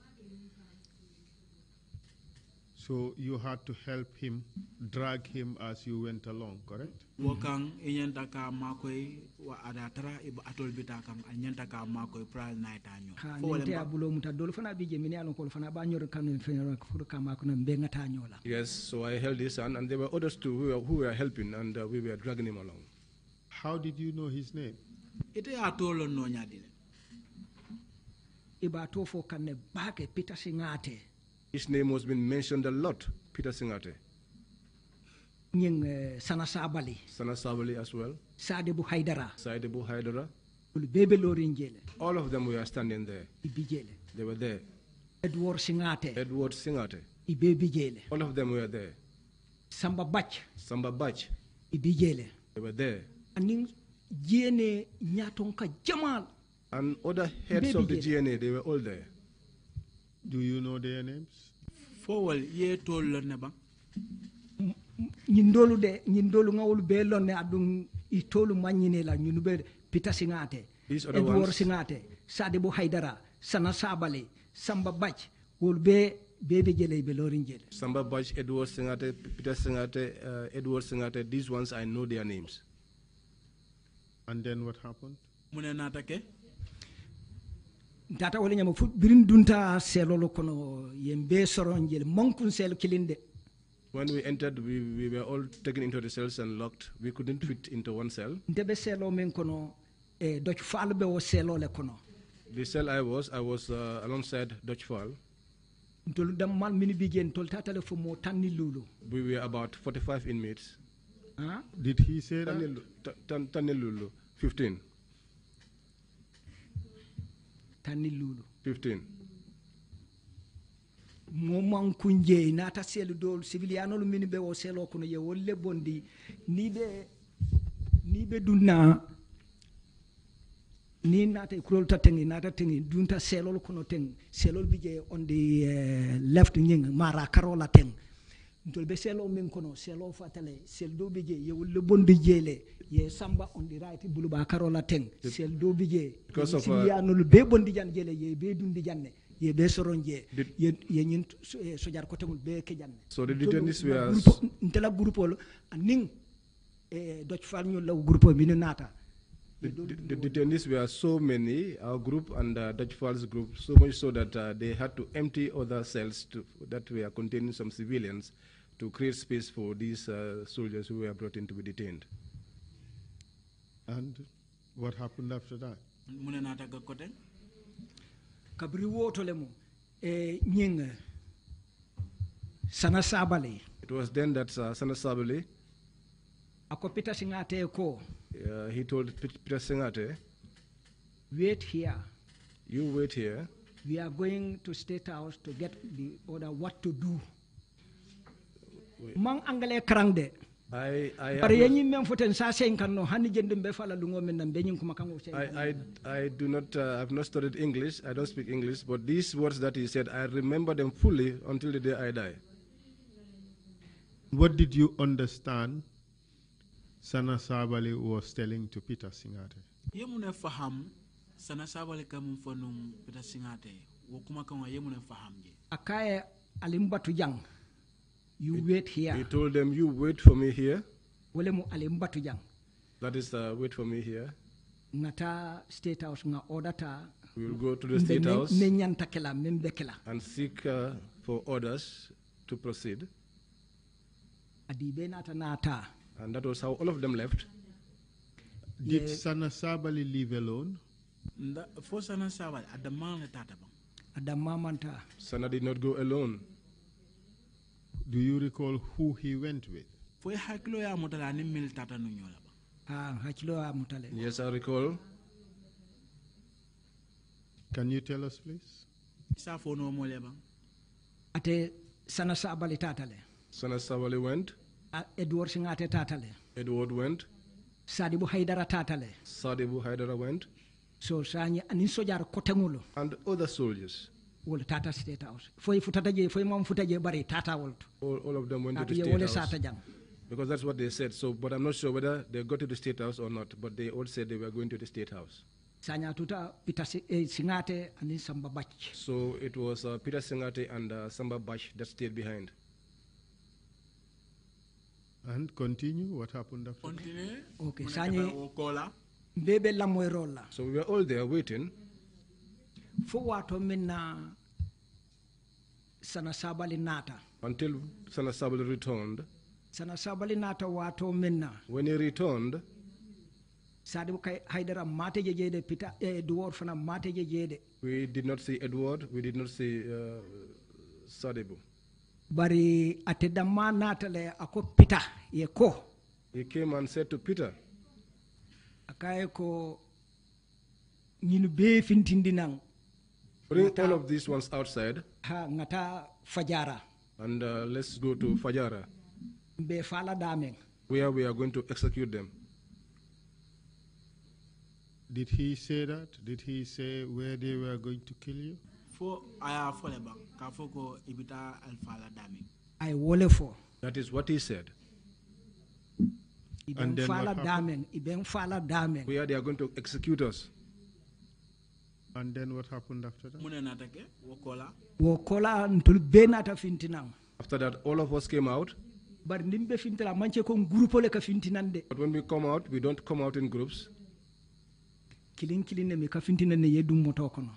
Speaker 2: So you had to help him, drag him as you went along, correct?
Speaker 3: Yes, so I held his hand, and there were others too who were helping, and we were dragging him along.
Speaker 2: How did you know his name?
Speaker 3: His name was being mentioned a lot, Peter Singate.
Speaker 5: Sana Sabali.
Speaker 3: Sana Sabali as well.
Speaker 5: Sadebu Haidara.
Speaker 3: Sadebu Haidara.
Speaker 5: All
Speaker 3: of them were standing there. They were there.
Speaker 5: Edward Singate.
Speaker 3: Edward Singate. All of them were there.
Speaker 5: Samba Bach.
Speaker 3: Samba Bach.
Speaker 5: They
Speaker 3: were there.
Speaker 5: And GNA Nyatonka Jamal.
Speaker 3: And other heads of the GNA, they were all there.
Speaker 2: Do you know their names?
Speaker 4: Forward, ye told Neba.
Speaker 5: Nindolu ngawul be lonne adum itolu manyine la nyunube Peter Singate, Edward Singate, Sadebo Haidara, Sana Sabale, Samba Bach, will be baby jele belorin jele.
Speaker 3: Samba Bach, Edward Singate, Peter Singate, Edward Singate, these ones I know their names.
Speaker 2: And then what happened?
Speaker 5: Data wala nyama fu birin dunta selolo kono yembe soron jele monkun sel kilinde.
Speaker 3: When we entered, we were all taken into the cells and locked. We couldn't fit into one cell.
Speaker 5: Ndebe selo men kono Dutch Fall be o selo le kono.
Speaker 3: The cell I was alongside Dutch Fall.
Speaker 5: Tol dam mal mini bigen tol tatale fu mo tanni lulu.
Speaker 3: We were about 45 inmates.
Speaker 5: Huh?
Speaker 2: Did he say that?
Speaker 3: Tanni lulu, 15.
Speaker 5: Tanni lulu.
Speaker 3: 15.
Speaker 5: Momang kunje nata selu dol civiliano lu mini be o selo kono ye wolle bondi ni be dunna ni nata kurol tatengi nata tengi dunta selo kono teng selo bije on the left nying mara karola teng ntol be selo men kono selo fatale sel do bije ye wolle bondi jele ye samba on the right buluba karola teng sel do bije civiliano lu be bondi jan jele ye be dundi janne. So the
Speaker 3: detainees were the detainees were so many, our group and Dutch Falls group, so much so that they had to empty other cells that were containing some civilians to create space for these soldiers who were brought in to be detained.
Speaker 2: And what happened after that?
Speaker 5: Kabri wotolemu nying Sana Sabali.
Speaker 3: It was then that Sana Sabali
Speaker 5: ako Peter Singate ko
Speaker 3: he told Peter Singate,
Speaker 5: wait here.
Speaker 3: You wait here.
Speaker 5: We are going to State House to get the order what to do. Mang angale karangde. I
Speaker 3: do not, I've not studied English, I don't speak English, but these words that he said, I remember them fully until the day I die.
Speaker 2: What did you understand Sana Sabali was telling to Peter Singate?
Speaker 4: Yemune faham Sana Sabali kamun fanum Peter Singate wokuma kama yemune faham je.
Speaker 5: Akaye alimbatu yang. You wait here.
Speaker 3: He told them, you wait for me here. That is, wait for me here.
Speaker 5: Nata State House nga ordata.
Speaker 3: We will go to the State House and seek for orders to proceed. And that was how all of them left.
Speaker 2: Did Sana Sabali leave alone?
Speaker 4: For Sana Sabali,
Speaker 3: Sana did not go alone.
Speaker 2: Do you recall who he went with?
Speaker 3: Yes, I recall.
Speaker 2: Can you tell us, please?
Speaker 5: ate sana sabali tatale.
Speaker 3: Sana Sabali went.
Speaker 5: Edward Singate tatale.
Speaker 3: Edward went.
Speaker 5: Sadibu Haidara tatale.
Speaker 3: Sadibu Haidara went.
Speaker 5: So sanya anin sojar kotengulo.
Speaker 3: And other soldiers.
Speaker 5: Wol Tata State House. Foi futataje, foi mom futaje bari Tata Wolt.
Speaker 3: All of them went to the State House. Because that's what they said. So, but I'm not sure whether they got to the State House or not. But they all said they were going to the State House.
Speaker 5: Sanya tuta Peter Singate and Samba Bach.
Speaker 3: So it was Peter Singate and Samba Bach that stayed behind.
Speaker 2: And continue. What happened after?
Speaker 5: Continue. Okay. Sanya bebe la moerola.
Speaker 3: So we were all there waiting.
Speaker 5: For what minna Sana Sabali Nata.
Speaker 3: Until Sana Sabali returned.
Speaker 5: Sana Sabali Nata wato minna.
Speaker 3: When he returned,
Speaker 5: Sadibu Haidara mate jede Peter Edward fana mate jede.
Speaker 3: We did not see Edward. We did not see Sadibu.
Speaker 5: Bari atedama natale ako Peter yeko.
Speaker 3: He came and said to Peter,
Speaker 5: Akaye ko ninu be fintindinang.
Speaker 3: bring all of these ones outside.
Speaker 5: Ha ngata Fajara.
Speaker 3: And let's go to Fajara.
Speaker 5: Be fala dameng.
Speaker 3: Where we are going to execute them.
Speaker 2: Did he say that? Did he say where they were going to kill you?
Speaker 5: I wole for.
Speaker 3: That is what he said.
Speaker 2: And then what happened?
Speaker 3: Where they are going to execute us.
Speaker 2: And then what happened after that?
Speaker 3: After that, all of us came out. But when we come out, we don't come out in groups.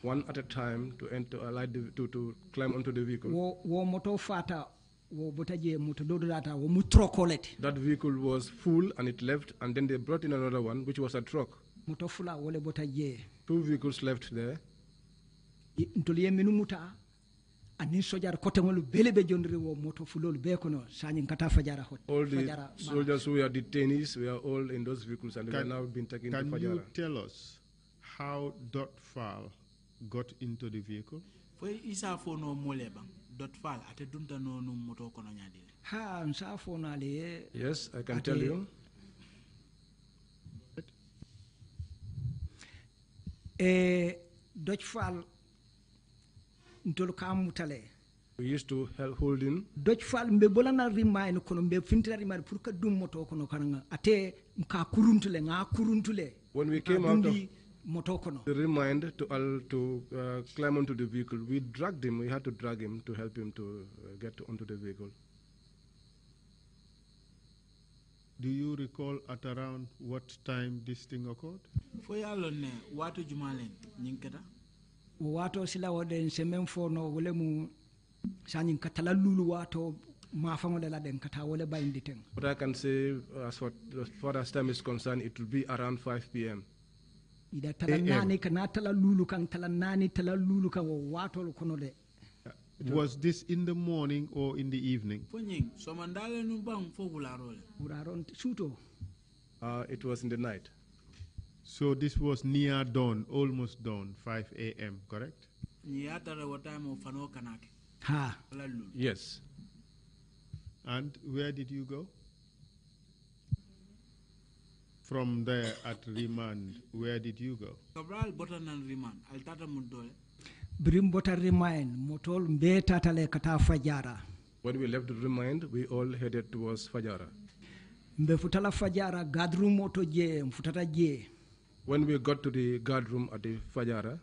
Speaker 3: One at a time to enter, to climb onto the vehicle. That vehicle was full and it left, and then they brought in another one, which was a truck. 2 vehicles left there. All the soldiers who were detainees were all in those vehicles and they are now being taken to Fajara.
Speaker 2: Can you tell us how Dotfal got into the vehicle?
Speaker 3: Yes, I can tell you.
Speaker 5: Dotfal we
Speaker 3: used to hold in.
Speaker 5: Dotfal mbe bolana remind kono mbe fintira remind pour que dum moto kono kana ate mka kuruntule nga kuruntule.
Speaker 3: When we came out of the remind to climb onto the vehicle, we dragged him. We had to drag him to help him to get onto the vehicle.
Speaker 2: Do you recall at around what time this thing occurred?
Speaker 5: Wato sila wade semen fono wole mu sanyin katala lulu wato mafango de la den kata wole ba inditeng.
Speaker 3: What I can say as far as time is concerned, it will be around 5 p.m.
Speaker 5: Ida tala nani kana tala lulu kan tala nani tala lulu kan wato kono de.
Speaker 2: Was this in the morning or in the evening?
Speaker 3: It was in the night.
Speaker 2: So this was near dawn, almost dawn, 5 a.m., correct?
Speaker 5: Ha.
Speaker 3: Yes.
Speaker 2: And where did you go? From there at remand, where did you go?
Speaker 5: Brim bota remind motol mbe tatale kata Fajara.
Speaker 3: When we left the remind, we all headed towards Fajara.
Speaker 5: Mbe futala Fajara gadru moto je mfutata je.
Speaker 3: When we got to the guard room at the Fajara,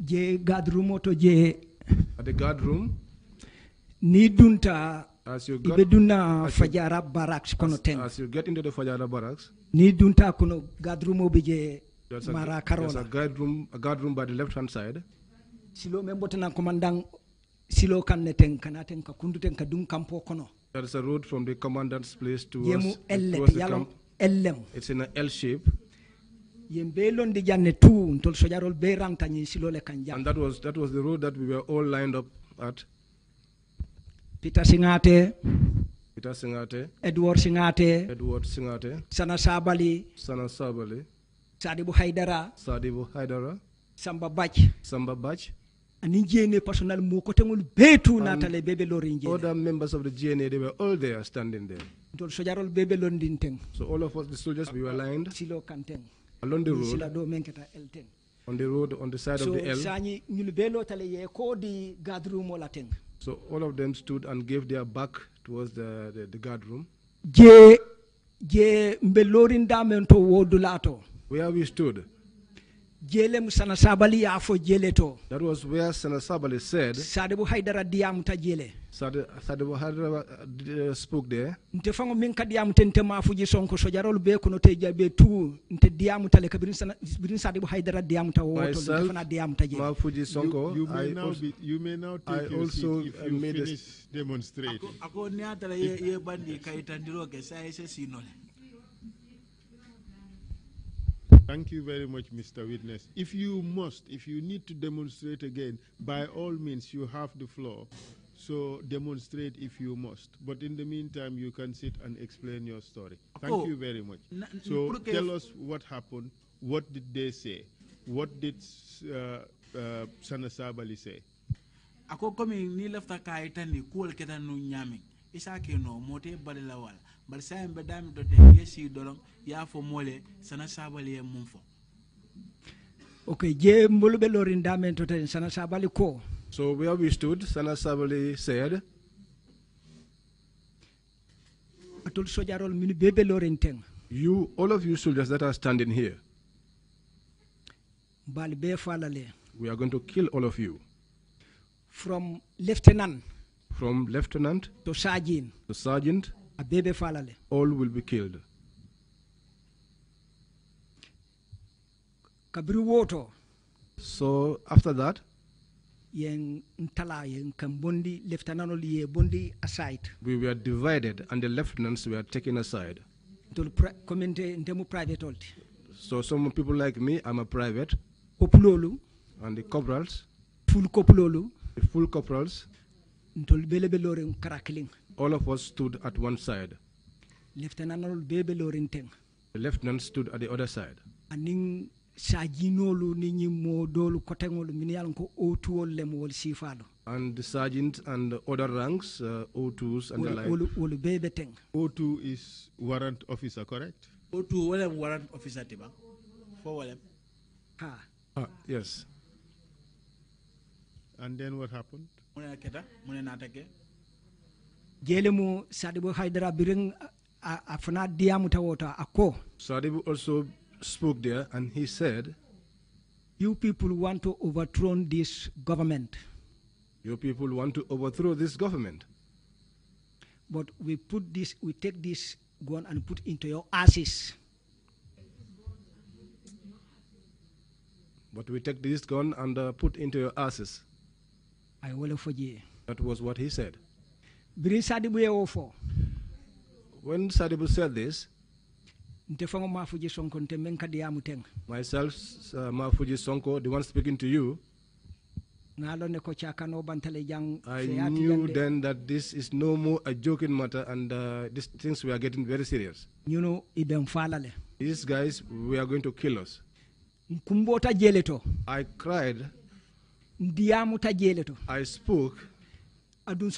Speaker 5: je guard room moto je.
Speaker 3: At the guard room,
Speaker 5: ni dunta
Speaker 3: as you got
Speaker 5: Fajara barracks kono ten.
Speaker 3: As you get into the Fajara barracks,
Speaker 5: ni dunta kono guard room obije.
Speaker 3: There's a guard room by the left-hand side.
Speaker 5: Silo membotana commandant silo kaneten kanaten ka kunduten ka dum kampo kono.
Speaker 3: There is a road from the commandant's place towards the camp. It's in an L shape. And that was the road that we were all lined up at.
Speaker 5: Peter Singate,
Speaker 3: Edward Singate,
Speaker 5: Sana Sabali,
Speaker 3: Sadibu
Speaker 5: Haidara,
Speaker 3: Samba Bach,
Speaker 5: ani GNA personnel mo ko tengol betu natale bebe lorin je
Speaker 3: other members of the GNA, they were all there standing there.
Speaker 5: dol sojarol bebe londin teng
Speaker 3: So all of us, the soldiers, we were lined
Speaker 5: silo kanteng
Speaker 3: along the
Speaker 5: sila
Speaker 3: road,
Speaker 5: do menketa elteng
Speaker 3: on the road, on the side
Speaker 5: so
Speaker 3: of the L.
Speaker 5: sani ñul belo tale ye ko di gadru mo la teng
Speaker 3: So all of them stood and gave their back towards the guard room.
Speaker 5: je mbe lorin damen to wodulato
Speaker 3: Where we stood,
Speaker 5: jele musana sabali ya fo jele to
Speaker 3: that was where Senator Sabali said,
Speaker 5: Sadibou Haidara diam ta jele
Speaker 3: Sadibou Haidara spoke there.
Speaker 5: nte fango min ka diam tente ma fuji sonko sojarol be kono te jabe tu nte diam tale kabirin Sadibou Haidara diam ta woto fana diam ta jele
Speaker 3: Mafuji Sonko,
Speaker 2: you may now take
Speaker 3: I
Speaker 2: your
Speaker 3: also
Speaker 2: seat if you
Speaker 3: made
Speaker 2: finish demonstrating.
Speaker 4: Ako ni atala ye bandi kaitandiro ke sa ese sinole.
Speaker 2: Thank you very much, Mr. Witness. If you need to demonstrate again, by all means, you have the floor. So demonstrate if you must. But in the meantime, you can sit and explain your story. Thank you very much. So tell us what happened. What did they say? What did Sana Sabali say?
Speaker 4: Ako komi ni lafta kaitandi kuol keta nu nyami. Isa keno mote balila wala. Bal sayem bedam do te yesi dolong ya fo mole Sana Sabali e mumfo.
Speaker 5: Okay, je mbulube lorin damen to te Sana Sabali ko.
Speaker 3: So where we stood, Sana Sabali said,
Speaker 5: Atul sojarol mini bebe lorin teng.
Speaker 3: you, all of you soldiers that are standing here,
Speaker 5: Bal be falale.
Speaker 3: we are going to kill all of you.
Speaker 5: From lieutenant
Speaker 3: From lieutenant
Speaker 5: to sergeant,
Speaker 3: to sergeant,
Speaker 5: a bebe falale.
Speaker 3: all will be killed.
Speaker 5: Kabri woto
Speaker 3: So after that,
Speaker 5: yen ntala yen kambondi lieutenant oli ye bondi aside.
Speaker 3: we were divided and the lieutenants were taken aside.
Speaker 5: Dol community ndemu private olti.
Speaker 3: So some people like me, I'm a private,
Speaker 5: Populolu,
Speaker 3: and the corporals,
Speaker 5: full kopulolu,
Speaker 3: the full corporals,
Speaker 5: ntol belebe lorin karakling.
Speaker 3: all of us stood at one side.
Speaker 5: Lieutenant ol bebe lorin teng.
Speaker 3: The lieutenant stood at the other side.
Speaker 5: Aning sajinolu ni nyi modolu kotengolu miniyal ko otuol lem wol sifalo.
Speaker 3: And the sergeant and the other ranks, O2s and the like.
Speaker 5: Wol bebe teng.
Speaker 2: O2 is warrant officer, correct?
Speaker 4: Otu wale warrant officer tiba. For wale.
Speaker 5: Ha.
Speaker 3: Yes.
Speaker 2: And then what happened?
Speaker 4: Mune naketa, mune natake.
Speaker 5: Jele mu Sadibou Haidara biring afana diamu tawota ako.
Speaker 3: Sadibou also spoke there and he said,
Speaker 5: You people want to overthrow this government.
Speaker 3: you people want to overthrow this government.
Speaker 5: But we take this gun and put into your asses.
Speaker 3: But we take this gun and put into your asses.
Speaker 5: I will forgive.
Speaker 3: That was what he said.
Speaker 5: Birin Sadibou ye ofo.
Speaker 3: When Sadibou said this,
Speaker 5: Ntefango mafuji sonko nte menka diamu teng.
Speaker 3: myself, Mafuji Sonko, the one speaking to you, I knew then that this is no more a joking matter and these things were getting very serious.
Speaker 5: You know,
Speaker 3: These guys were going to kill us. I cried. I spoke. All the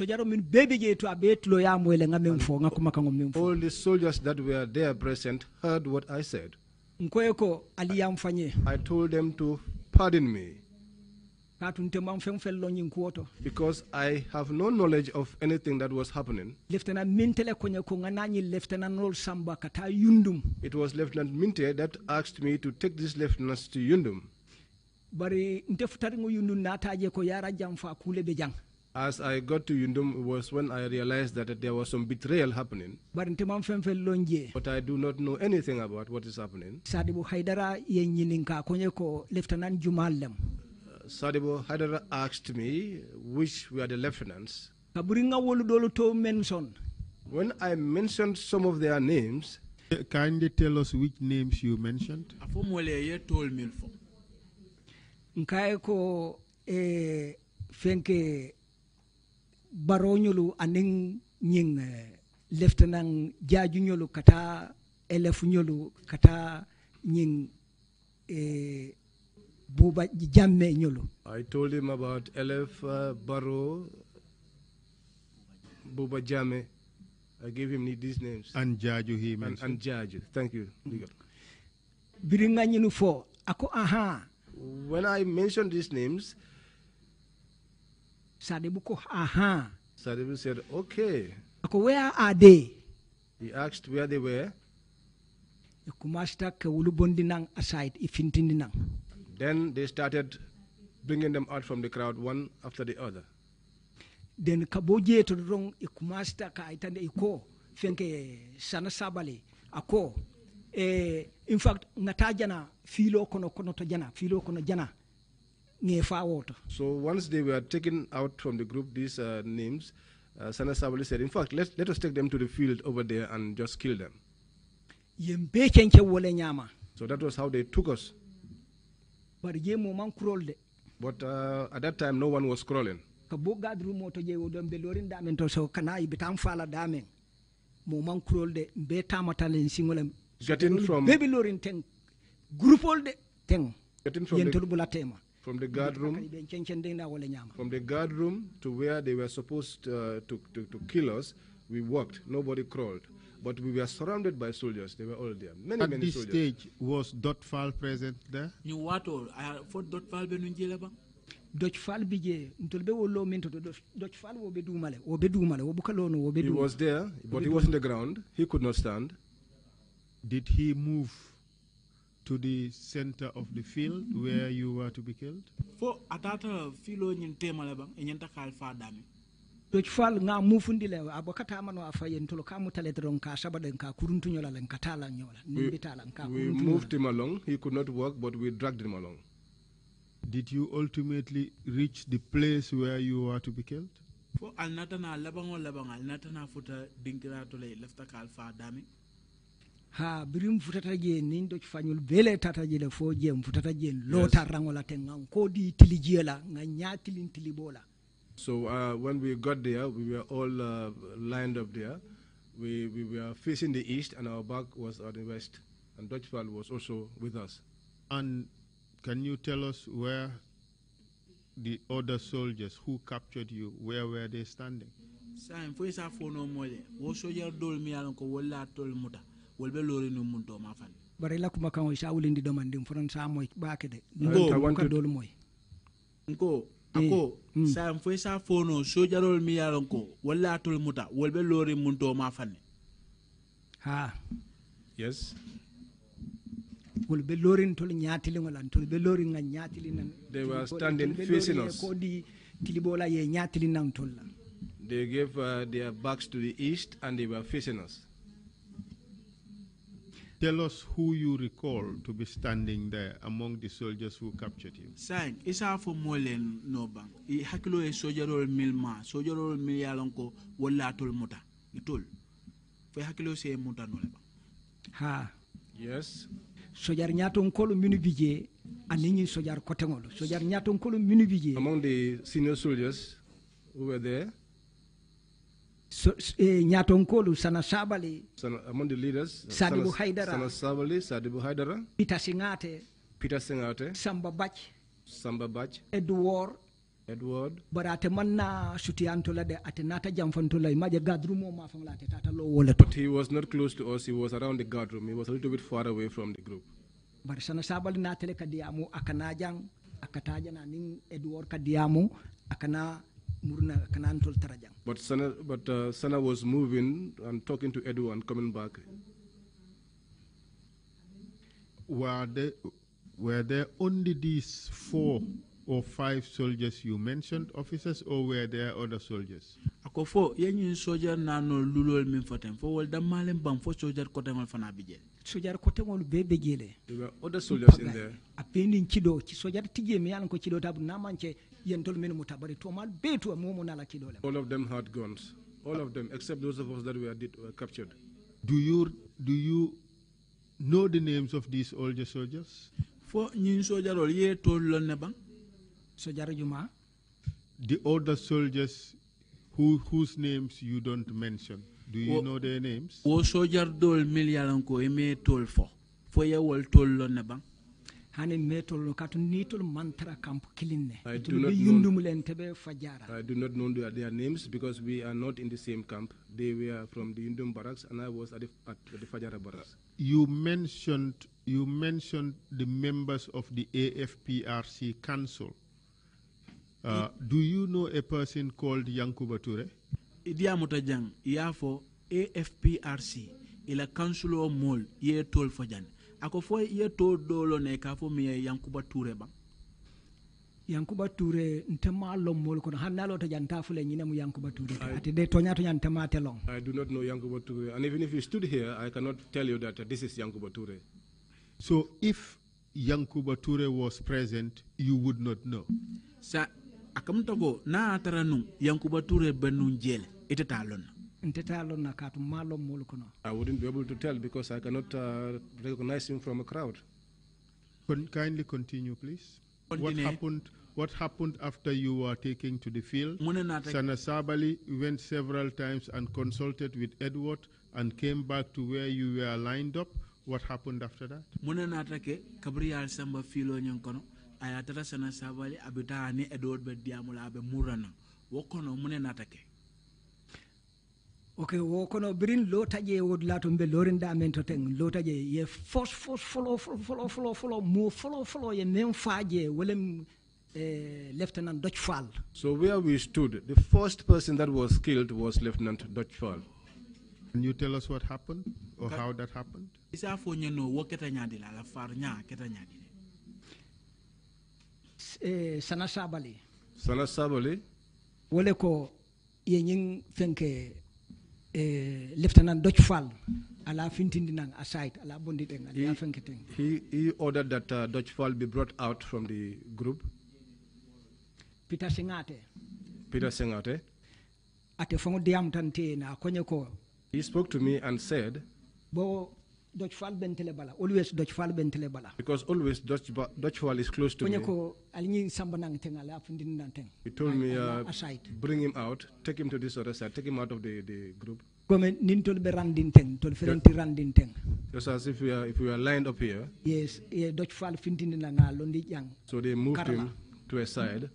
Speaker 3: soldiers that were there present heard what I said. I told them to pardon me, because I have no knowledge of anything that was happening. It was Lieutenant Minte that asked me to take these lieutenants to Yundum. As I got to Yundum was when I realized that there was some betrayal happening. But I do not know anything about what is happening. Sadibou Haidara asked me which were the lieutenants. When I mentioned some of their names,
Speaker 2: kindly tell us which names you mentioned.
Speaker 5: Baronyulu aning nying lieutenant jajunyulu kata elefunyulu kata nying Buba Jamme Nyulu.
Speaker 3: I told him about Elef Barrow, Buba Jame. I gave him these names.
Speaker 2: And Jaju he mentioned.
Speaker 3: And Jaju. Thank you.
Speaker 5: Biringa Nyulu for Ako aha.
Speaker 3: When I mentioned these names,
Speaker 5: Sadibuko aha.
Speaker 3: Sadibu said, okay.
Speaker 5: Ako where are they?
Speaker 3: He asked where they were.
Speaker 5: Kumasta ke ulubondinang aside ifintindinang.
Speaker 3: Then they started bringing them out from the crowd one after the other.
Speaker 5: Then kaboje to rong ikumasta ka itande iko fenke sana sabali ako in fact ngatajana filo kono to jana filo kono jana ngefa water.
Speaker 3: So once they were taken out from the group, these names, Sana Sabali said, in fact, let us take them to the field over there and just kill them. So that was how they took us. But at that time, no one was crawling. Getting from the guard room to where they were supposed to kill us, we walked. Nobody crawled. But we were surrounded by soldiers. They were all there. Many soldiers. At this
Speaker 2: stage, was Dotfal present there?
Speaker 4: You what all? I thought Dotfal benunjilaba.
Speaker 5: Dotfal bije ntolbe wolo mento Dotfal wo bedumale wo bukalono wo bedu.
Speaker 3: He was there, but he was in the ground. He could not stand.
Speaker 2: Did he move to the center of the field where you were to be killed?
Speaker 4: For atata filo nyinte malaba enyanta kalfa dami.
Speaker 5: Dotfal nga mufundile abokata mano afaye ntolo kamutale ka sabaden ka kuruntunyola len katala nyola nibitala nka.
Speaker 3: We moved him along. He could not walk, but we dragged him along.
Speaker 2: Did you ultimately reach the place where you were to be killed?
Speaker 4: For alnatana labang alnatana futa dinkira tole lefta kalfa dami.
Speaker 5: Ha birim futata je nin do fanyul bele tata je le fo je futata je lota rangola tengan ko di tilijiela nga nyatilin tilibola.
Speaker 3: So when we got there, we were all lined up there. We were facing the east, and our back was at the west. And Dutchfall was also with us.
Speaker 2: And can you tell us where the other soldiers who captured you, where were they standing?
Speaker 4: Sam, for isa fono mole, wo soldier dol mi alonko wala tol muta, wolbe lori no munto mafan.
Speaker 5: Barela kuma kan isa ulindi domandi mfuran sa moy bakede.
Speaker 4: Ngo ako Sam for isa fono soldier dol mi alonko wala tol muta, wolbe lori munto mafan.
Speaker 5: Ha.
Speaker 3: Yes.
Speaker 5: They were
Speaker 3: standing facing us. They gave their backs to the east and they were facing us.
Speaker 2: Tell us who you recall to be standing there among the soldiers who captured you.
Speaker 4: Sang isa fo molen no bang. I hakilo e sojarol milma, sojarol milyalonko wala tol muta. Itol. Fo hakilo se muta no le bang.
Speaker 5: Ha.
Speaker 3: Yes.
Speaker 5: Sojar nyaton kolo minubije anini sojar kotengolo. Sojar nyaton kolo minubije.
Speaker 3: Among the senior soldiers who were there.
Speaker 5: Nyaton kolo sana sabali.
Speaker 3: Among the leaders.
Speaker 5: Sadibu Haidara.
Speaker 3: Sana Sabali, Sadibu Haidara.
Speaker 5: Peter Singate. Samba Bach. Edward. Barate manna sutiantola de atenata jamfantola imaje gadrumo mafangla tata lo wole.
Speaker 3: But he was not close to us. He was around the guard room. He was a little bit far away from the group.
Speaker 5: But sana sabali na tele kadiamu akanajang akataja na ning Edward kadiamu akana muruna kanantol tarajang.
Speaker 3: But Sana was moving and talking to Edward and coming back.
Speaker 2: Were there only these 4 or 5 soldiers you mentioned, officers, or were there other soldiers?
Speaker 4: Akofo yenyin soldier na no lulol min fotem fo wol da malen bam fo soldier kotengol fana bijel.
Speaker 5: Soldier kotengol be bejele.
Speaker 3: There were other soldiers in there.
Speaker 5: Apeni chido ci soldier tije mi yan ko chido tabu na manche yentol men mutabari to mal betu momo na la chido le.
Speaker 3: All of them had guns. All of them except those of us that were captured.
Speaker 2: Do you know the names of these older soldiers?
Speaker 4: Fo nyin soldier ol ye tol lon ne bang.
Speaker 2: The older soldiers whose names you don't mention, do you know their names?
Speaker 4: O soldier dol milyalan ko eme tol fo ye wol tol lon ne bang.
Speaker 5: hani metol katu nitol mantra camp kilinne
Speaker 3: I
Speaker 5: to
Speaker 3: do not
Speaker 5: be yundumulen tebe fajara.
Speaker 3: I do not know their names because we are not in the same camp. They were from the Yundum barracks and I was at the Fajara barracks.
Speaker 2: You mentioned the members of the AFPRC council. Do you know a person called Yankuba Ture?
Speaker 4: Idia mutajang yafo AFPRC ila council o mol ye tol fajan. Ako fo ye tol dolo ne ka fo mi Yankuba Ture bang.
Speaker 5: Yankuba Ture ntema lo mol kono hanalo to janta fule nyine mu Yankuba Ture ati de tonya ntema telong.
Speaker 3: I do not know Yankuba Ture, and even if you stood here I cannot tell you that this is Yankuba Ture.
Speaker 2: So if Yankuba Ture was present, you would not know.
Speaker 4: Sa akamtago na ataranu Yankuba Ture benun jele itetalon.
Speaker 5: Ntetalon na katu malo mol kono.
Speaker 3: I wouldn't be able to tell because I cannot recognize him from a crowd.
Speaker 2: Kindly continue, please. What happened after you were taken to the field? Sana Sabali went several times and consulted with Edward and came back to where you were lined up. What happened after that?
Speaker 4: Muna natake kabri al samba filo nyankono ayatara Sana Sabali abita ni Edward be diamula abe murana wokono muna natake.
Speaker 5: Okay, wokono birin lotaje wod lato mbe lorinda mento teng lotaje ye force follow mo follow ye nem faje wolem Lieutenant Dutch Fall.
Speaker 3: So where we stood, the first person that was killed was Lieutenant Dutch Fall.
Speaker 2: Can you tell us what happened or how that happened?
Speaker 4: Isa fo nyeno woketa nyadi la far nya keta nyadi.
Speaker 5: Sana Sabali.
Speaker 3: Sana Sabali.
Speaker 5: Wole ko ye nying fenke Lieutenant Dutch Fall ala fintindinang aside ala bonditeng ala fenketeng.
Speaker 3: He ordered that Dutch Fall be brought out from the group.
Speaker 5: Peter Singate. Ate fongo diam tante na konye ko.
Speaker 3: He spoke to me and said,
Speaker 5: Bo Dutch Fall bentele bala. Always Dutch Fall bentele bala.
Speaker 3: Because always Dutch Fall is close to me.
Speaker 5: Konye ko alinyi sambanang teng ala fintindinang teng.
Speaker 3: He told me, bring him out, take him to this other side, take him out of the group. Just as if we are lined up here.
Speaker 5: Yes, Dutch Fall
Speaker 3: so they moved him to a side.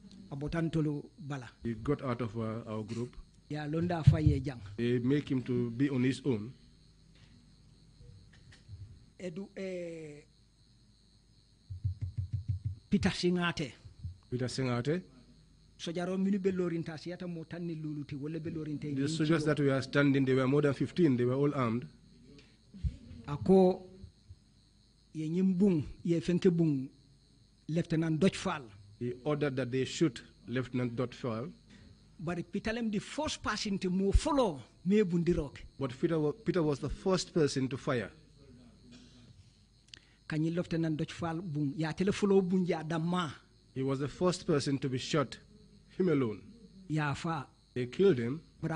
Speaker 3: He got out of our group. They make him to be on his own.
Speaker 5: Peter Singate.
Speaker 3: The soldiers that we are standing, they were more than 15, they were all armed.
Speaker 5: Ako ye nyimbung ye fenke bung Lieutenant Dutch Fall.
Speaker 3: He ordered that they shoot Lieutenant Dutch Fall.
Speaker 5: But Peter the first person to move follow me bundirok.
Speaker 3: But Peter was the first person to fire.
Speaker 5: Can you Lieutenant Dutch Fall bung ya telefollow bung ya damma.
Speaker 3: He was the first person to be shot. Him alone. They killed him. But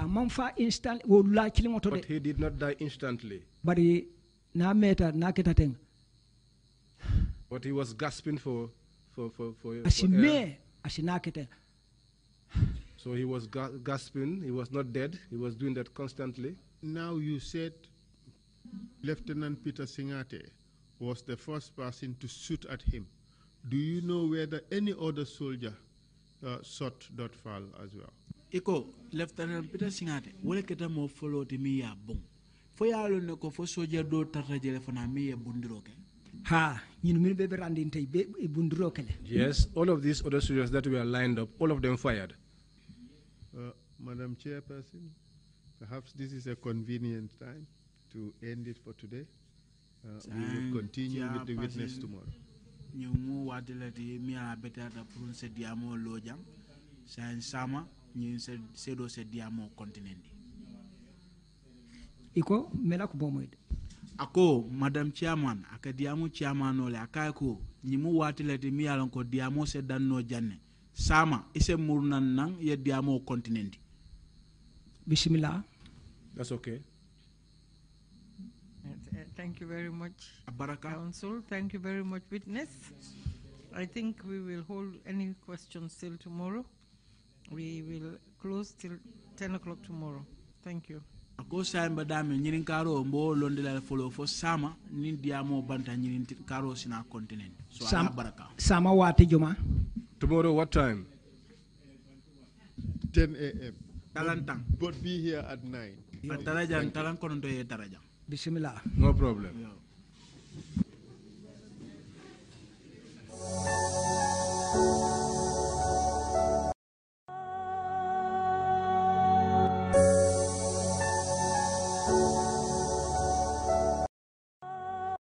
Speaker 3: he did not die instantly. But he was gasping for air. So he was gasping. He was not dead. He was doing that constantly.
Speaker 2: Now you said Lieutenant Peter Singate was the first person to shoot at him. Do you know whether any other soldier shot Dutch Fall as well?
Speaker 4: Iko Lieutenant Peter Singate wole keta mo follow ti mi ya bon. Fo ya lo ne ko fo soldier do tarajele fana mi ya bundiroke.
Speaker 5: Ha, you min be randin tay be bundiroke le.
Speaker 3: Yes, all of these other soldiers that were lined up, all of them fired.
Speaker 2: Madam Chairperson, perhaps this is a convenient time to end it for today. We will continue with the witness tomorrow.
Speaker 4: Nyumu wadelati mi ala betata pour se diamo lojang sa sama nyi se do se diamo continendi
Speaker 5: iko melak bomoid
Speaker 4: ako Madam Chairman aka diamo chairman ole aka ko nyimu wadelati mi ala ko diamo se danno janne sama ise murnan nang ye diamo continendi.
Speaker 5: Bismillah.
Speaker 3: That's okay.
Speaker 1: Thank you very much,
Speaker 4: Baraka.
Speaker 1: Council. Thank you very much, witness. I think we will hold any questions till tomorrow. We will close till 10 o'clock tomorrow. Thank you.
Speaker 4: ako sayamba dame nyirin karo mbo londe la follow fo sama nin diamo banta nyirin karo sina continent so ala baraka
Speaker 5: sama wati juma
Speaker 3: tomorrow what time?
Speaker 2: 10 a.m.
Speaker 4: talantang
Speaker 2: But be here at 9.
Speaker 4: Tarajan talan kono to ye tarajan
Speaker 5: bismillah
Speaker 3: No problem.
Speaker 4: Yo.